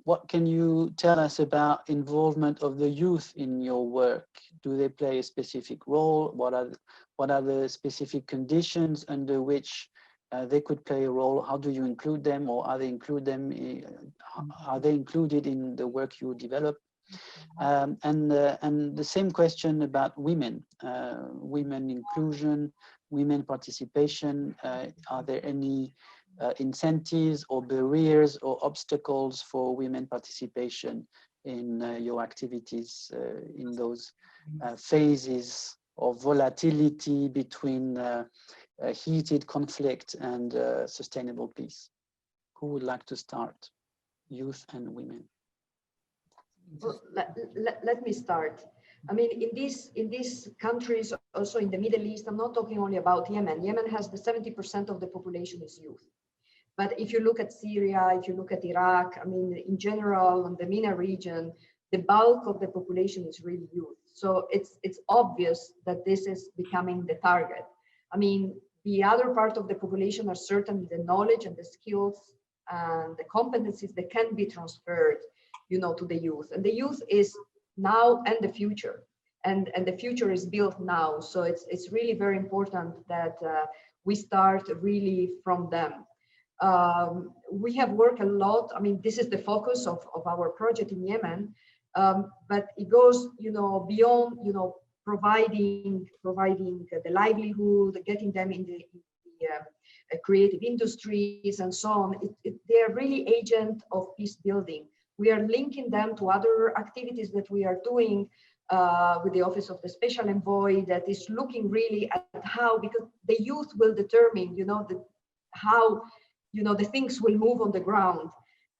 What can you tell us about involvement of the youth in your work? Do they play a specific role? What are the specific conditions under which they could play a role? How do you include them, or are they included in the work you develop? And the same question about women, women inclusion, women participation. Are there any incentives or barriers or obstacles for women participation in your activities in those phases of volatility between heated conflict and sustainable peace? Who would like to start? Youth and women. Well, let me start. I mean, in these countries, also in the Middle East, I'm not talking only about Yemen. Yemen has the 70% of the population is youth. But if you look at Syria, if you look at Iraq, I mean, in general, in the MENA region, the bulk of the population is really youth. So it's obvious that this is becoming the target. I mean, the other part of the population are certainly the knowledge and the skills and the competencies that can be transferred, you know, to the youth. And the youth is now and the future. And the future is built now. So it's really very important that we start really from them. We have worked a lot. I mean, this is the focus of our project in Yemen, but it goes, you know, beyond, you know, providing the livelihood, getting them in the creative industries and so on. They are really agent of peace building. We are linking them to other activities that we are doing with the Office of the Special Envoy, that is looking really at how, because the youth will determine, you know, how, you know, the things will move on the ground,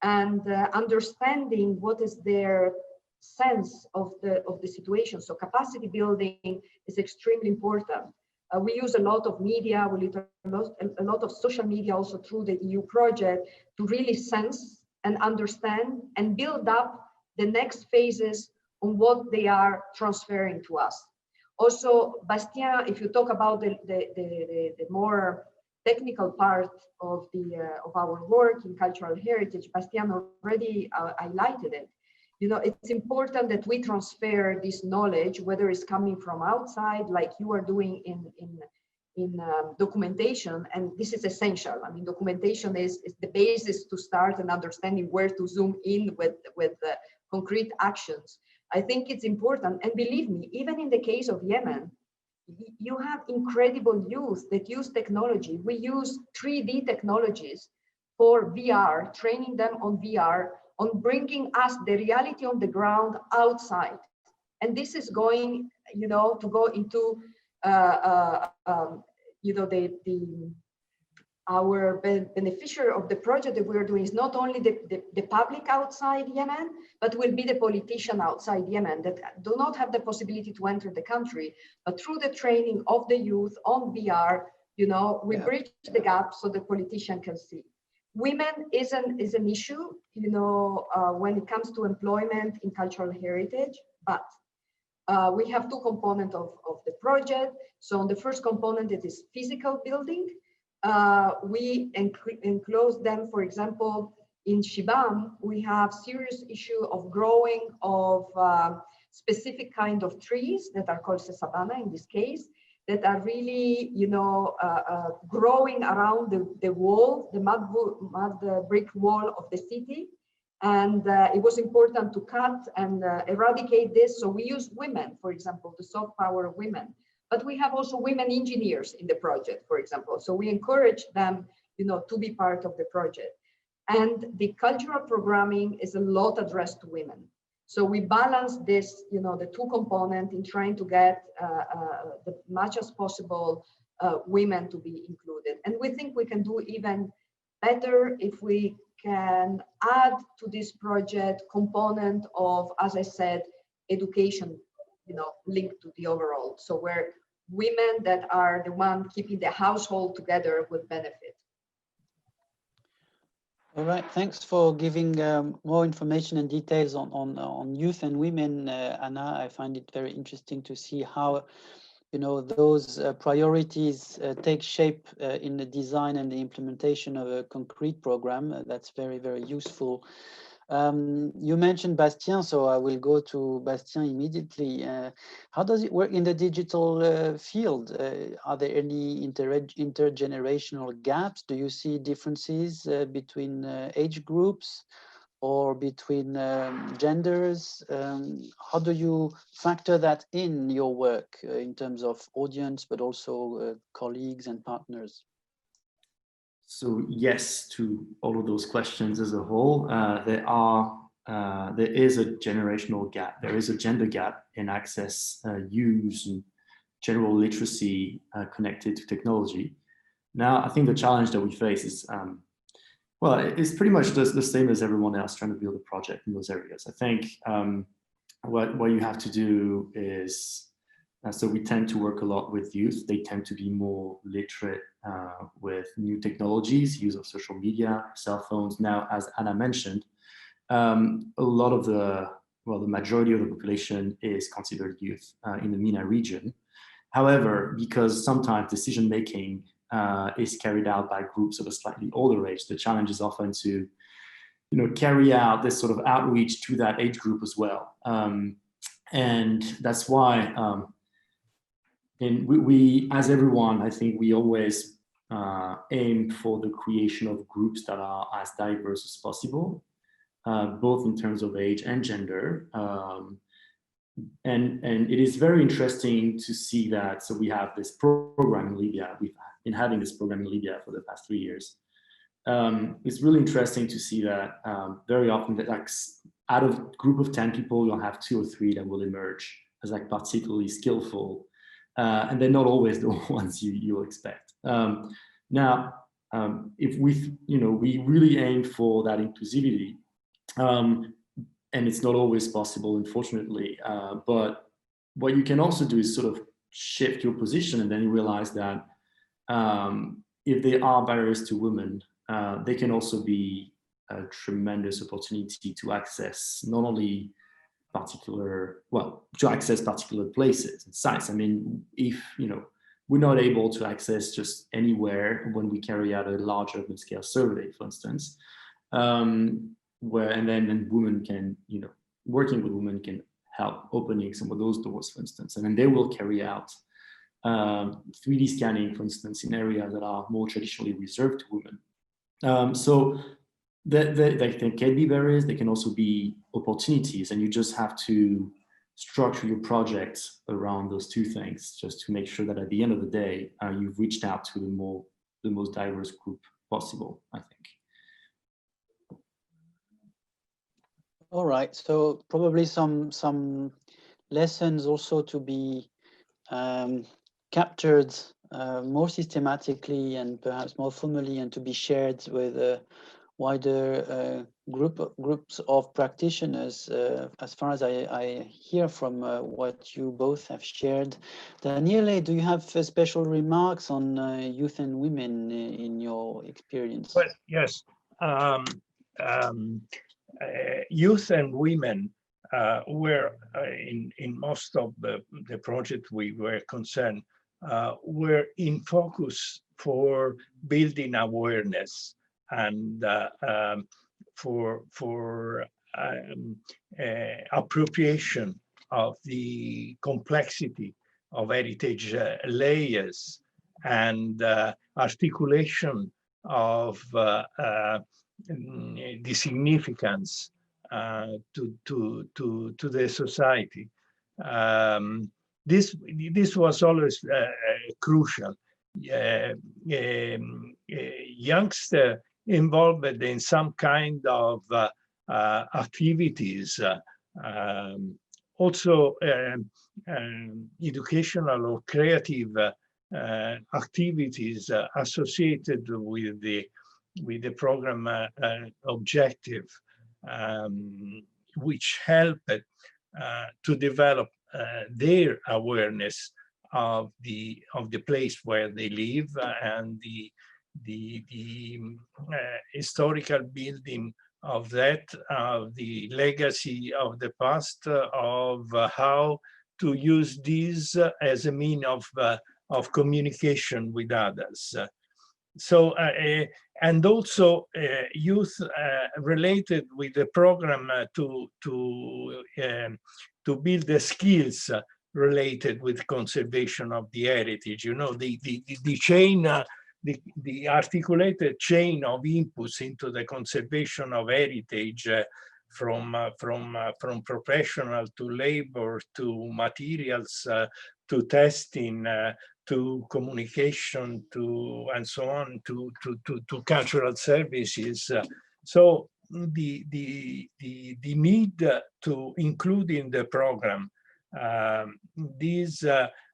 and understanding what is their sense of the situation. So capacity building is extremely important. We use a lot of media, we use a lot of social media also through the EU project to really sense and understand and build up the next phases on what they are transferring to us. Also, Bastien, if you talk about the more technical part of our work in cultural heritage, Bastien already highlighted it. You know, it's important that we transfer this knowledge, whether it's coming from outside, like you are doing in documentation, and this is essential. I mean, documentation is the basis to start and understanding where to zoom in with concrete actions. I think it's important, and believe me, even in the case of Yemen, you have incredible youth that use technology. We use 3D technologies for VR, training them on VR, on bringing us the reality on the ground outside. And this is going, you know, to go into, you know, our beneficiary of the project that we're doing is not only the public outside Yemen, but will be the politician outside Yemen that do not have the possibility to enter the country. But through the training of the youth on VR, you know, we bridge the gap so the politician can see. Women is an issue, you know, when it comes to employment in cultural heritage, but we have two components of the project. So on the first component, it is physical building. We enclose them, for example, in Shibam, we have serious issue of growing of specific kind of trees that are called sabana in this case, that are really, you know, growing around the wall, the mud brick wall of the city. And it was important to cut and eradicate this. So we use women, for example, the soft power of women. But we have also women engineers in the project, for example. So we encourage them, you know, to be part of the project. And the cultural programming is a lot addressed to women. So we balance this, you know, the two components in trying to get as much as possible women to be included. And we think we can do even better if we can add to this project component of, as I said, education, you know, linked to the overall. So where women that are the one keeping the household together would benefit. All right, thanks for giving more information and details on youth and women, Anna. I find it very interesting to see how, you know, those priorities take shape in the design and the implementation of a concrete program. That's very, very useful. You mentioned Bastien, so I will go to Bastien immediately. How does it work in the digital field? Are there any intergenerational gaps? Do you see differences between age groups or between genders? How do you factor that in your work in terms of audience, but also colleagues and partners? So yes, to all of those questions as a whole, there is a generational gap. There is a gender gap in access, use, and general literacy connected to technology. Now, I think the challenge that we face is, well, it's pretty much the same as everyone else trying to build a project in those areas. I think what you have to do is, so we tend to work a lot with youth. They tend to be more literate with new technologies, use of social media, cell phones. Now, as Anna mentioned, a lot of the majority of the population is considered youth in the MENA region. However, because sometimes decision-making is carried out by groups of a slightly older age, the challenge is often to, you know, carry out this sort of outreach to that age group as well. And that's why, and we, as everyone, I think we always aim for the creation of groups that are as diverse as possible, both in terms of age and gender. And it is very interesting to see that. So we have this program in Libya. We've been having this program in Libya for the past 3 years. It's really interesting to see that very often that, like, out of a group of 10 people, you'll have 2 or 3 that will emerge as like particularly skillful. And they're not always the ones you'll expect. Now, if we really aim for that inclusivity, and it's not always possible, unfortunately, but what you can also do is sort of shift your position, and then you realize that if there are barriers to women, they can also be a tremendous opportunity to access not only to access particular places and sites. I mean, if, you know, we're not able to access just anywhere when we carry out a large urban scale survey, for instance, and then women can, you know, working with women can help opening some of those doors, for instance, and then they will carry out 3D scanning, for instance, in areas that are more traditionally reserved to women. So they can be barriers, they can also be opportunities, and you just have to structure your projects around those two things, just to make sure that at the end of the day, you've reached out to the most diverse group possible, I think. All right, so probably some lessons also to be captured more systematically and perhaps more formally, and to be shared with a wider groups of practitioners, as far as I hear from what you both have shared. Daniele, do you have special remarks on youth and women in your experience? Well, yes. Youth and women were in most of the project we were concerned, were in focus for building awareness and for appropriation of the complexity of heritage layers and articulation of the significance to the society. This was always crucial. Youngster involved in some kind of activities, also educational or creative activities associated with the program objective, which helped to develop their awareness of the place where they live, and the historical building of that, the legacy of the past, of how to use this as a means of communication with others. So, and also youth related with the program to build the skills related with conservation of the heritage. You know, the chain, the articulated chain of inputs into the conservation of heritage, from professional to labor to materials to testing to communication to and so on to cultural services. So the need to include in the program these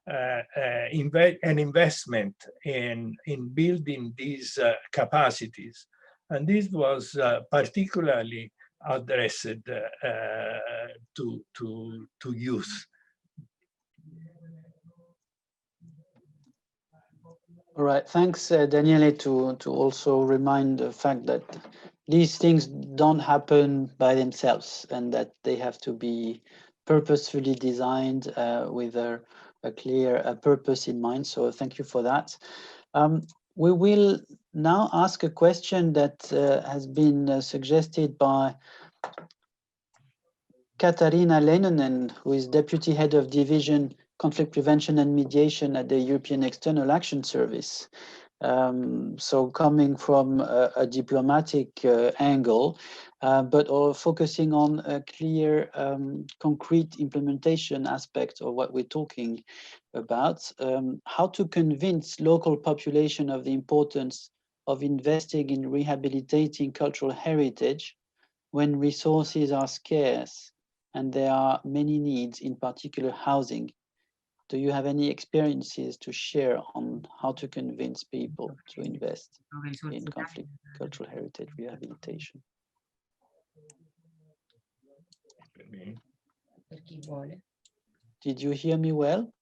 an investment in building these capacities, and this was particularly addressed to youth. All right, thanks, Daniele, to also remind the fact that these things don't happen by themselves, and that they have to be purposefully designed with a clear purpose in mind. So thank you for that. We will now ask a question that has been suggested by Katarina Leinonen, who is Deputy Head of Division Conflict Prevention and Mediation at the European External Action Service. So coming from a diplomatic angle, but focusing on a clear, concrete implementation aspect of what we're talking about, how to convince local population of the importance of investing in rehabilitating cultural heritage when resources are scarce and there are many needs, in particular housing. Do you have any experiences to share on how to convince people to invest in conflict cultural heritage rehabilitation? Did you hear me well?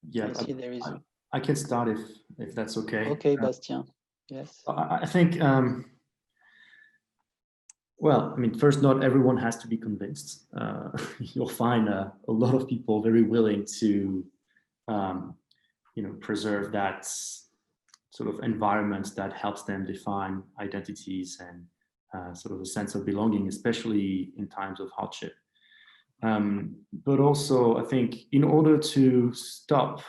Yeah, I see there is. I can start if that's okay. Okay, Bastien. Yes. I think. Well, I mean, first, not everyone has to be convinced. You'll find a lot of people very willing to, preserve that sort of environment that helps them define identities and sort of a sense of belonging, especially in times of hardship. But also, I think, in order to stop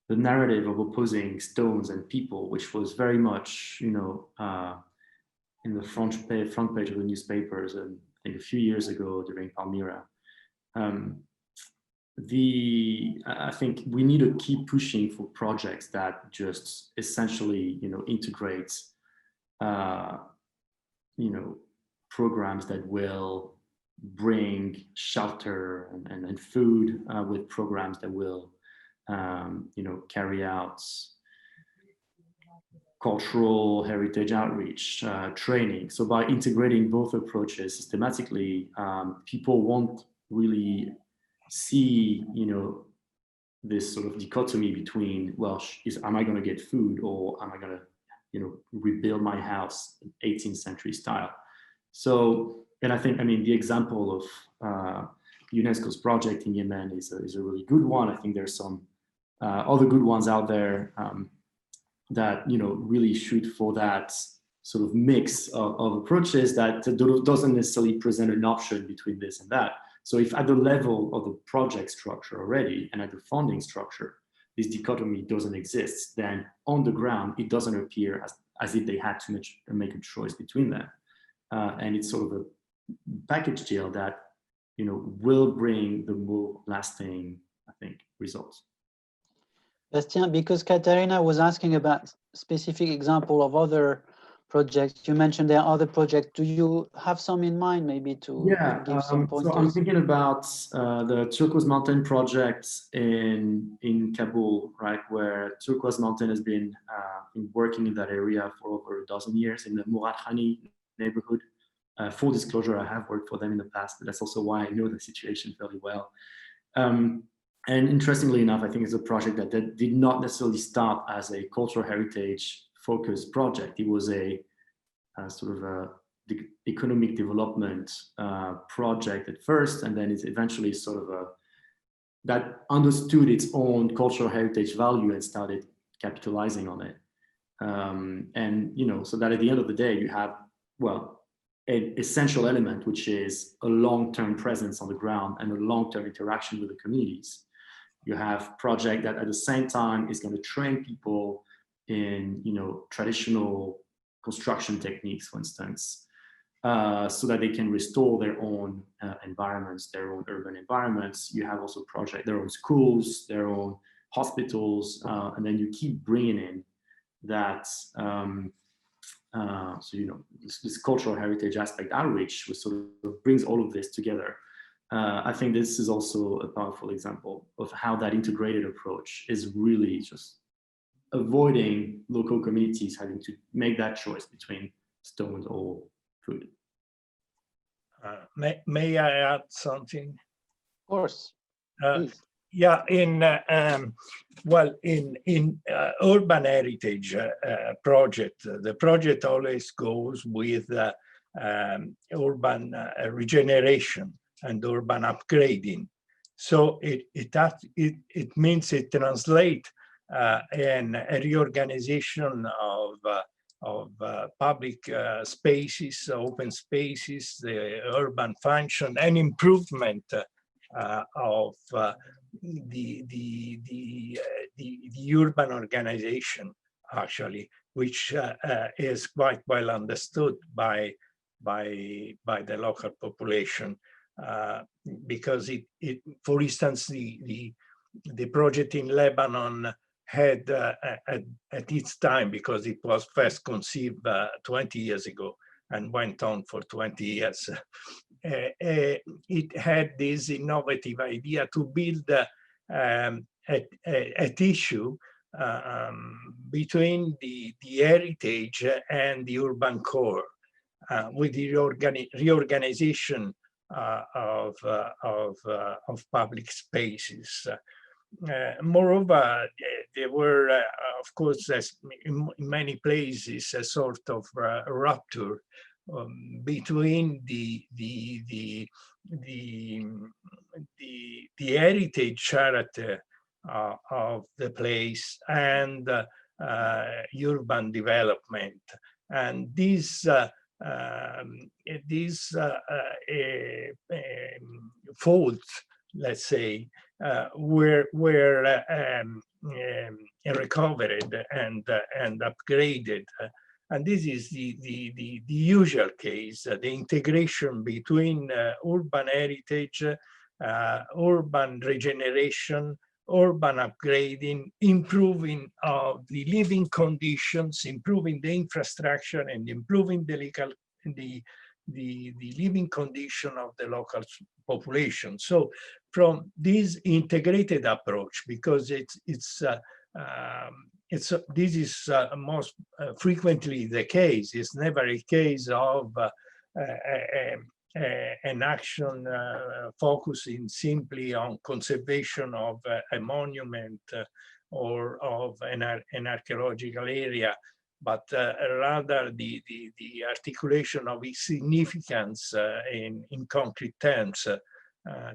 the narrative of opposing stones and people, which was very much, in the front page of the newspapers, and I think a few years ago during Palmyra. I think we need to keep pushing for projects that just essentially, integrate, programs that will bring shelter and food with programs that will, carry out cultural heritage outreach, training. So by integrating both approaches systematically, people won't really see, this sort of dichotomy between, well, am I going to get food, or am I going to, rebuild my house in 18th century style? So, and I think, the example of UNESCO's project in Yemen is a really good one. I think there's some other good ones out there. That really shoot for that sort of mix of approaches that doesn't necessarily present an option between this and that. So if at the level of the project structure already and at the funding structure, this dichotomy doesn't exist, then on the ground it doesn't appear as if they had to make a choice between them. And it's sort of a package deal that will bring the more lasting, I think, results. Bastien, because Katarina was asking about specific example of other projects. You mentioned there are other projects. Do you have some in mind, maybe, to give some pointers? So I'm thinking about the Turquoise Mountain project in Kabul, right, where Turquoise Mountain has been working in that area for over a dozen years in the Murad Khani neighborhood. Full disclosure, I have worked for them in the past, but that's also why I know the situation fairly well. And interestingly enough, I think it's a project that did not necessarily start as a cultural heritage focused project. It was a sort of the economic development project at first, and then it's eventually sort of that understood its own cultural heritage value and started capitalizing on it. And so that at the end of the day, you have, well, an essential element, which is a long-term presence on the ground and a long-term interaction with the communities. You have project that at the same time is going to train people in, traditional construction techniques, for instance, so that they can restore their own environments, their own urban environments. You have also their own schools, their own hospitals, and then you keep bringing in that, this cultural heritage aspect outreach, which sort of brings all of this together. I think this is also a powerful example of how that integrated approach is really just avoiding local communities having to make that choice between stone or food. May I add something? Of course. Yeah, in urban heritage project, the project always goes with urban regeneration and urban upgrading. So it means it translates in a reorganization of public spaces, open spaces, the urban function, and improvement of the urban organization, actually, which is quite well understood by the local population, because it for instance, the project in Lebanon had at its time, because it was first conceived 20 years ago and went on for 20 years. It had this innovative idea to build a tissue between the heritage and the urban core, with the reorganization of public spaces. Moreover, there were, of course, in many places, a sort of rupture between the heritage character of the place and urban development, and these faults, let's say, were recovered and upgraded. And this is the usual case, the integration between urban heritage, urban regeneration, urban upgrading, improving of the living conditions, improving the infrastructure, and improving the living condition of the local population. So from this integrated approach, because this is most frequently the case. It's never a case of an action focusing simply on conservation of a monument or of an archaeological area, but rather the articulation of its significance in concrete terms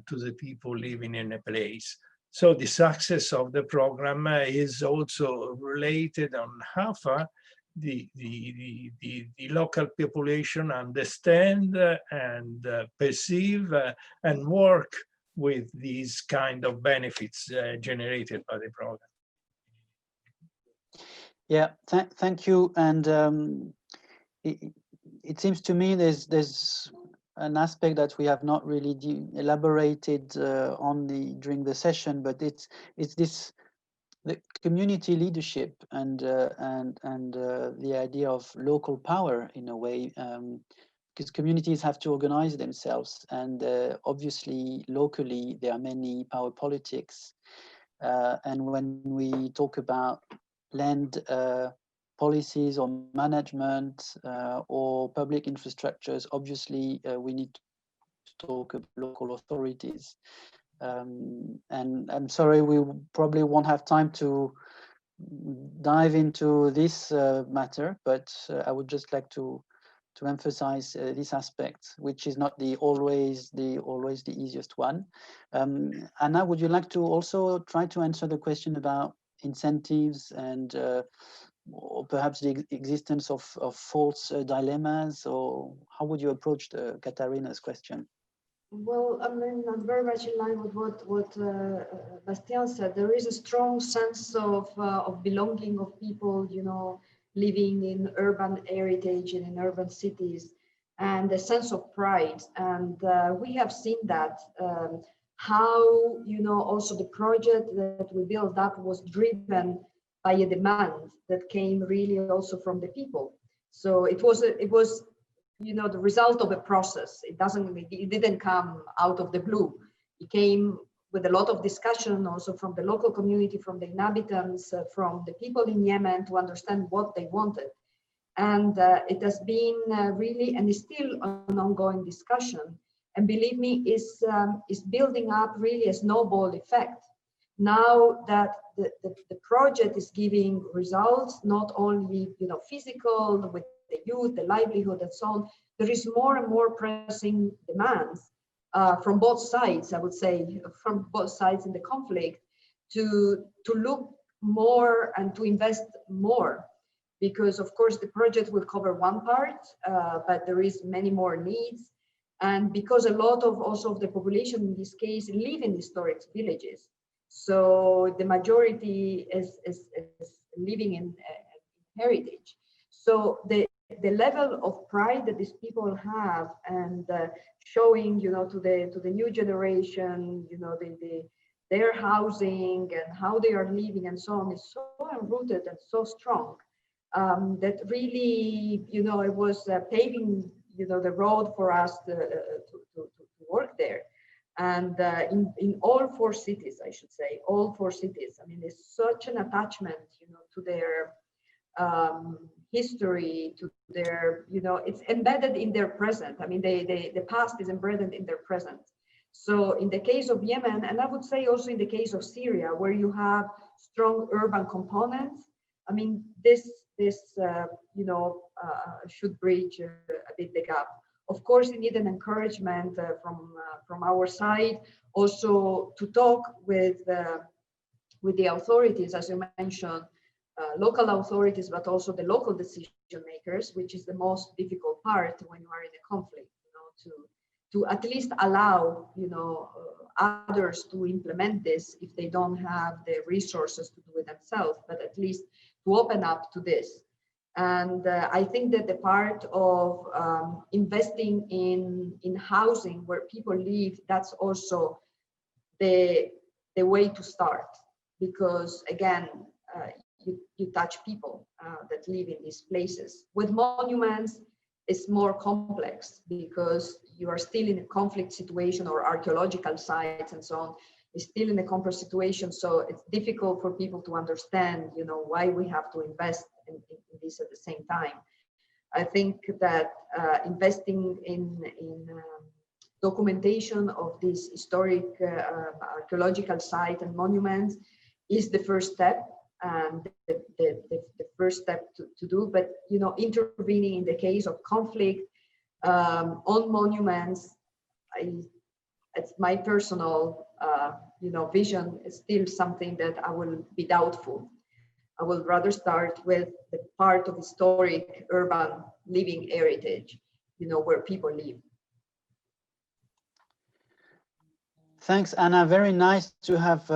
to the people living in a place. So the success of the program is also related on how far the local population understand and perceive and work with these kind of benefits generated by the program. Yeah, thank you. And it seems to me there's an aspect that we have not really elaborated on during the session, but it's the community leadership and the idea of local power in a way, because communities have to organize themselves, and obviously locally there are many power politics, and when we talk about land policies or management or public infrastructures, obviously we need to talk about local authorities. And I'm sorry, we probably won't have time to dive into this matter, but I would just like to emphasize this aspect, which is not always the easiest one. Anna, would you like to also try to answer the question about incentives and or perhaps the existence of false dilemmas, or how would you approach Katharina's question? Well, I mean, I'm very much in line with what Bastien said. There is a strong sense of belonging of people, you know, living in urban heritage and in urban cities, and a sense of pride. And we have seen that how, you know, also the project that we built up was driven by a demand that came really also from the people. So it was you know, the result of a process. It didn't come out of the blue. It came with a lot of discussion also from the local community, from the inhabitants, from the people in Yemen to understand what they wanted. And it has been really, and is still an ongoing discussion. And believe me, is building up really a snowball effect. Now that the project is giving results, not only, you know, physical with the youth, the livelihood, and so on, there is more and more pressing demands from both sides, I would say, from both sides in the conflict, to look more and to invest more. Because of course the project will cover one part, but there is many more needs. And because a lot of also of the population in this case live in historic villages. So the majority is living in heritage. So the level of pride that these people have, and showing, you know, to the new generation, you know, their housing and how they are living and so on, is so rooted and so strong that really, you know, it was paving, you know, the road for us to work there. And in all four cities, I should say, all four cities, I mean, there's such an attachment, you know, to their history, to their, you know, it's embedded in their present. I mean, the past is embedded in their present. So in the case of Yemen, and I would say also in the case of Syria, where you have strong urban components, I mean, this you know, should bridge a bit the gap. Of course, you need an encouragement from our side, also to talk with the authorities, as you mentioned, local authorities, but also the local decision makers, which is the most difficult part when you are in a conflict, you know, to at least allow, you know, others to implement this if they don't have the resources to do it themselves, but at least to open up to this. And I think that the part of investing in housing where people live, that's also the way to start, because again, you touch people that live in these places. With monuments, it's more complex because you are still in a conflict situation, or archaeological sites and so on is still in a complex situation. So it's difficult for people to understand, you know, why we have to invest in this at the same time. I think that investing in documentation of this historic archaeological site and monuments is the first step, and the first step to do. But, you know, intervening in the case of conflict on monuments, it's my personal you know, vision, is still something that I will be doubtful. I would rather start with the part of historic urban living heritage, you know, where people live. Thanks, Anna. Very nice to have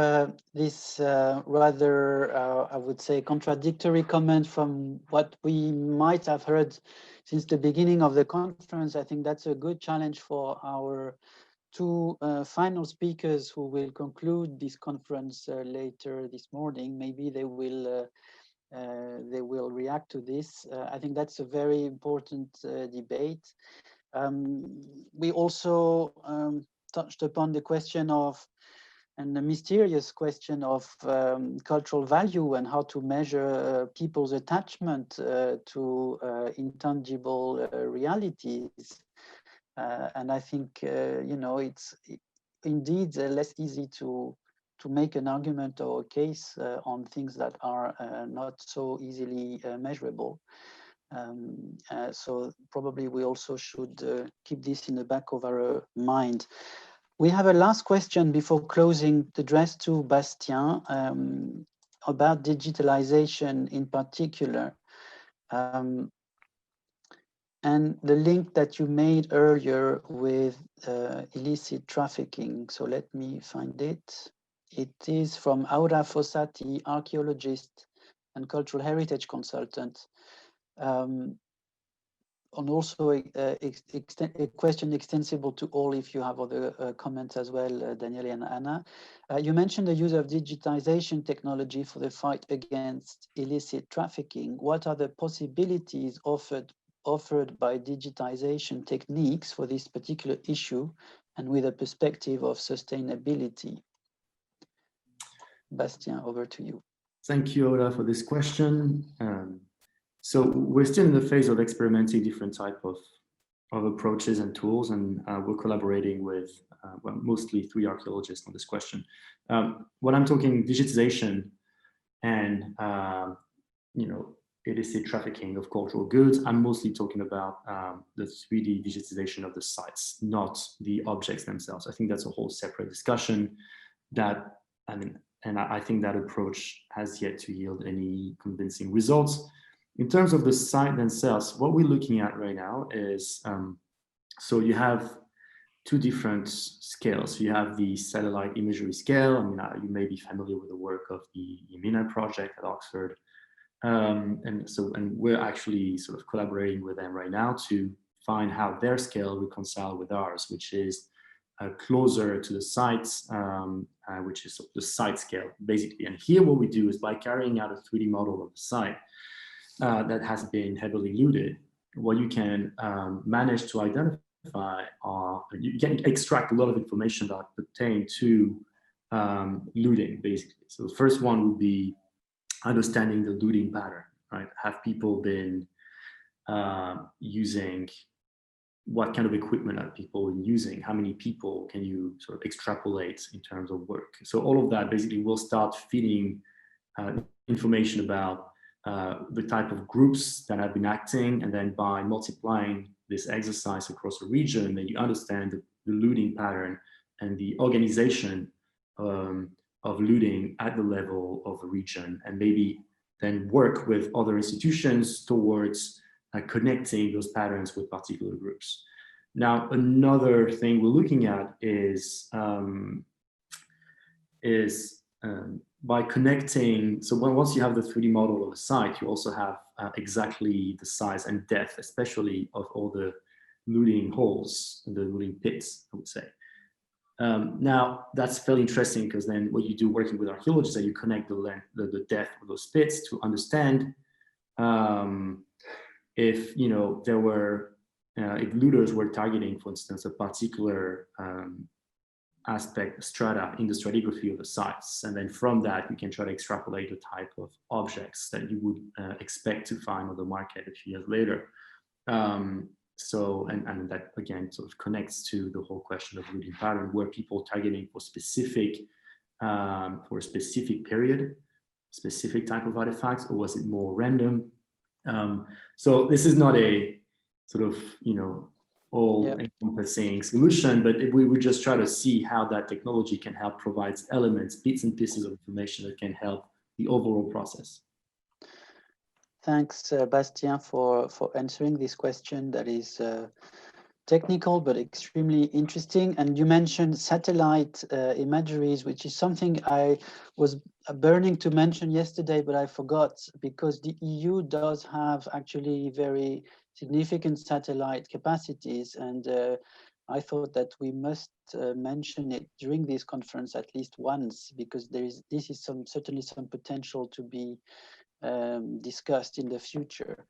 this rather, I would say, contradictory comment from what we might have heard since the beginning of the conference. I think that's a good challenge for our two final speakers who will conclude this conference later this morning. Maybe they will react to this. I think that's a very important debate. We also touched upon the question of, and the mysterious question of cultural value and how to measure people's attachment to intangible realities. And I think, you know, indeed less easy to make an argument or a case on things that are not so easily measurable. So probably we also should keep this in the back of our mind. We have a last question before closing, addressed to Bastien, about digitalization in particular. And the link that you made earlier with illicit trafficking. So let me find it. It is from Aura Fossati, archaeologist and cultural heritage consultant. And also a question extensible to all if you have other comments as well, Daniele and Anna. You mentioned the use of digitization technology for the fight against illicit trafficking. What are the possibilities offered by digitization techniques for this particular issue and with a perspective of sustainability? Bastien, over to you. Thank you, Ola, for this question. So we're still in the phase of experimenting different type of approaches and tools, and we're collaborating with well, mostly 3 archaeologists on this question. When I'm talking digitization and you know, illicit trafficking of cultural goods, I'm mostly talking about the 3D digitization of the sites, not the objects themselves. I think that's a whole separate discussion that, and I think that approach has yet to yield any convincing results. In terms of the site themselves, what we're looking at right now is, so you have 2 different scales. You have the satellite imagery scale. I mean, you may be familiar with the work of the Yemen project at Oxford. And we're actually sort of collaborating with them right now to find how their scale reconcile with ours, which is closer to the sites, which is the site scale, basically. And here what we do is by carrying out a 3D model of the site that has been heavily looted, what you can manage to identify are, you can extract a lot of information that pertain to looting, basically. So the first one would be understanding the looting pattern, right? Have people been using, what kind of equipment are people using? How many people can you sort of extrapolate in terms of work? So all of that basically will start feeding information about the type of groups that have been acting, and then by multiplying this exercise across a region, then you understand the looting pattern and the organization of looting at the level of the region, and maybe then work with other institutions towards connecting those patterns with particular groups. Now, another thing we're looking at is by connecting, so once you have the 3D model of a site, you also have exactly the size and depth, especially of all the looting holes, the looting pits, I would say. Now, that's fairly interesting, because then what you do working with archaeologists is that you connect the length, the depth of those pits to understand if, you know, there were, if looters were targeting, for instance, a particular aspect, strata in the stratigraphy of the sites. And then from that, you can try to extrapolate the type of objects that you would expect to find on the market a few years later. So, and that again sort of connects to the whole question of looting pattern. Were people targeting for specific, for a specific period, specific type of artifacts, or was it more random? So this is not a sort of, you know, all-encompassing solution, but we would just try to see how that technology can help provide elements, bits and pieces of information that can help the overall process. Thanks, Bastien, for answering this question that is technical but extremely interesting. And you mentioned satellite imageries, which is something I was burning to mention yesterday, but I forgot, because the EU does have actually very significant satellite capacities, and I thought that we must mention it during this conference at least once, because this is certainly some potential to be discussed in the future.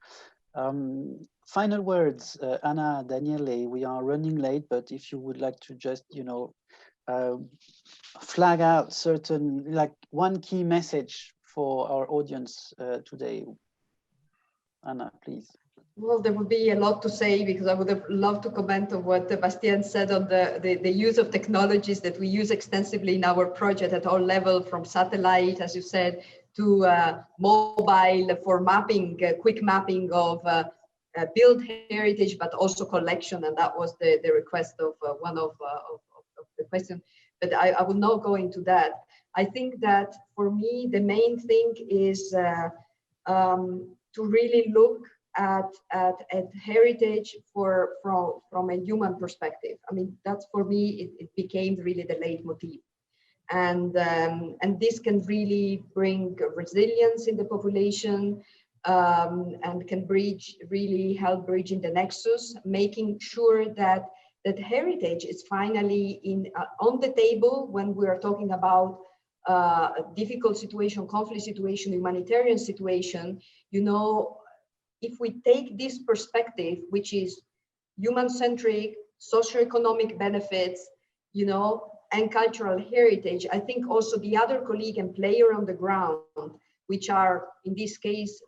Final words, Anna, Daniele, we are running late, but if you would like to just, you know, flag out certain, like one key message for our audience today. Anna, please. Well, there would be a lot to say because I would have loved to comment on what Bastien said on the use of technologies that we use extensively in our project at all levels, from satellite, as you said, to mobile for mapping, quick mapping of built heritage, but also collection. And that was the request of one of the questions. But I will not go into that. I think that for me, the main thing is to really look at heritage from a human perspective. I mean, that's for me, it became really the leitmotif. And this can really bring resilience in the population and can really help bridging the nexus, making sure that heritage is finally on the table when we are talking about a difficult situation, conflict situation, humanitarian situation. You know, if we take this perspective, which is human-centric, socioeconomic benefits, you know, and cultural heritage, I think also the other colleague and player on the ground, which are in this case,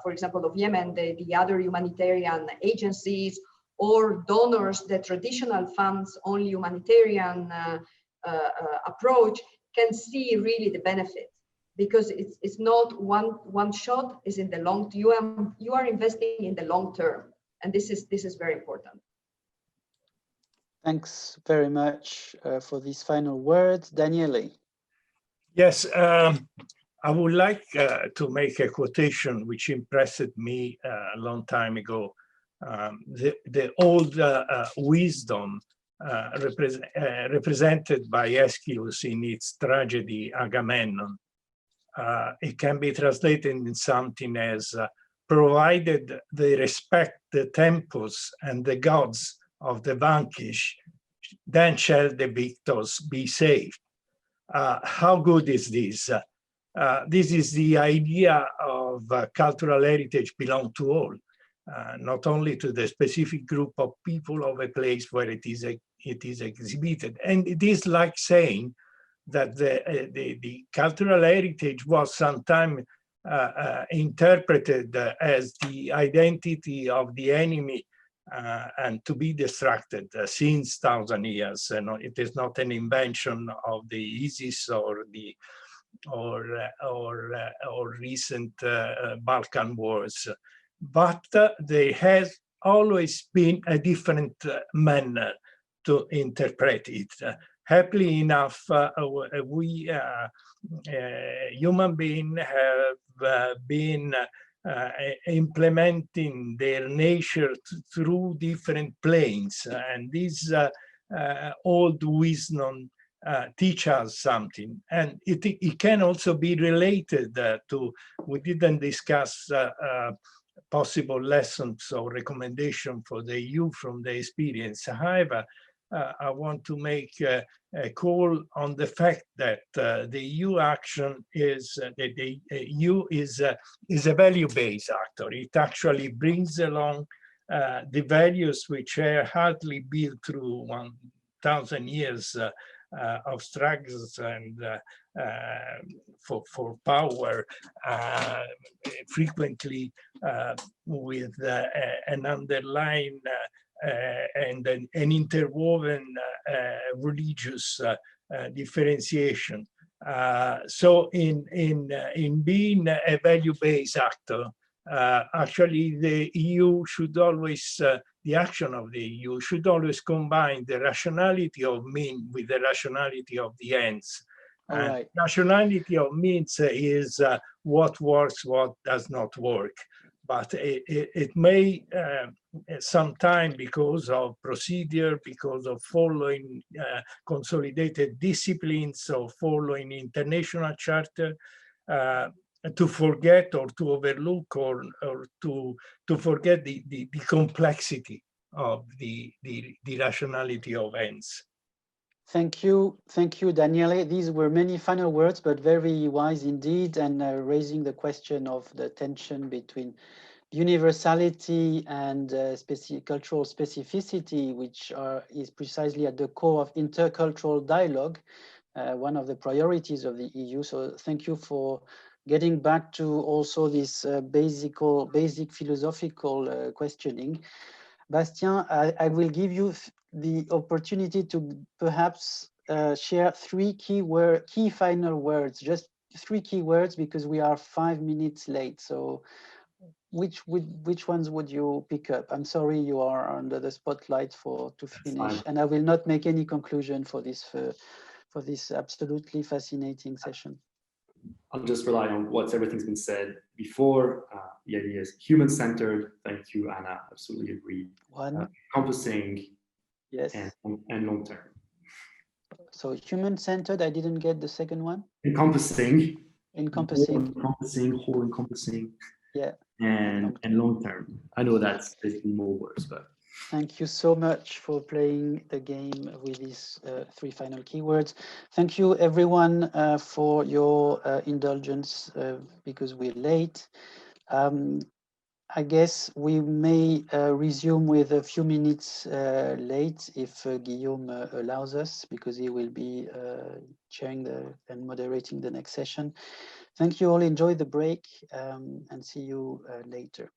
for example, of Yemen, the other humanitarian agencies or donors that traditional funds only humanitarian approach, can see really the benefit. Because it's not one shot, is in the long. You are investing in the long term, and this is very important. Thanks very much for these final words, Daniele. Yes, I would like to make a quotation which impressed me a long time ago. The old wisdom represented by Aeschylus in its tragedy Agamemnon. It can be translated in something as provided they respect the temples and the gods of the vanquished, then shall the victors be saved. How good is this? This is the idea of cultural heritage belong to all, not only to the specific group of people of a place where it is exhibited. And it is like saying that the cultural heritage was sometimes interpreted as the identity of the enemy and to be distracted since 1,000 years. And it is not an invention of the ISIS or the recent Balkan wars, but there has always been a different manner to interpret it. Happily enough, we human beings have been implementing their nature through different planes, and this old wisdom teach us something. And it can also be related to, we didn't discuss possible lessons or recommendation for the EU from the experience. However, I want to make a call on the fact that the EU action is the EU is a value-based actor. It actually brings along the values which are hardly built through 1,000 years of struggles and for power, frequently with an underlying and an interwoven religious differentiation. So in being a value-based actor, actually the EU should always, the action of the EU should always combine the rationality of means with the rationality of the ends. Right. Rationality of means is what works, what does not work. But it may sometime, because of procedure, because of following consolidated disciplines or following international charter, to forget or to overlook or to forget the complexity of the rationality of ends. Thank you, Daniele. These were many final words, but very wise indeed, and raising the question of the tension between universality and cultural specificity, which is precisely at the core of intercultural dialogue, one of the priorities of the EU. So thank you for getting back to also this basic philosophical questioning, Bastien, I will give you the opportunity to perhaps share three key final words, just 3 key words, because we are 5 minutes late. So which ones would you pick up? I'm sorry, you are under the spotlight to finish, and I will not make any conclusion for this absolutely fascinating session. I'll just rely on everything's been said before. The idea is human-centered. Thank you, Anna. Absolutely agree. Encompassing, yes, and long-term. So human-centered. I didn't get the second one. Encompassing. Whole encompassing. Yeah. And long-term. I know that's basically more words, but. Thank you so much for playing the game with these 3 final keywords. Thank you everyone for your indulgence because we're late. I guess we may resume with a few minutes late if Guillaume allows us, because he will be chairing and moderating the next session. Thank you all. Enjoy the break and see you later.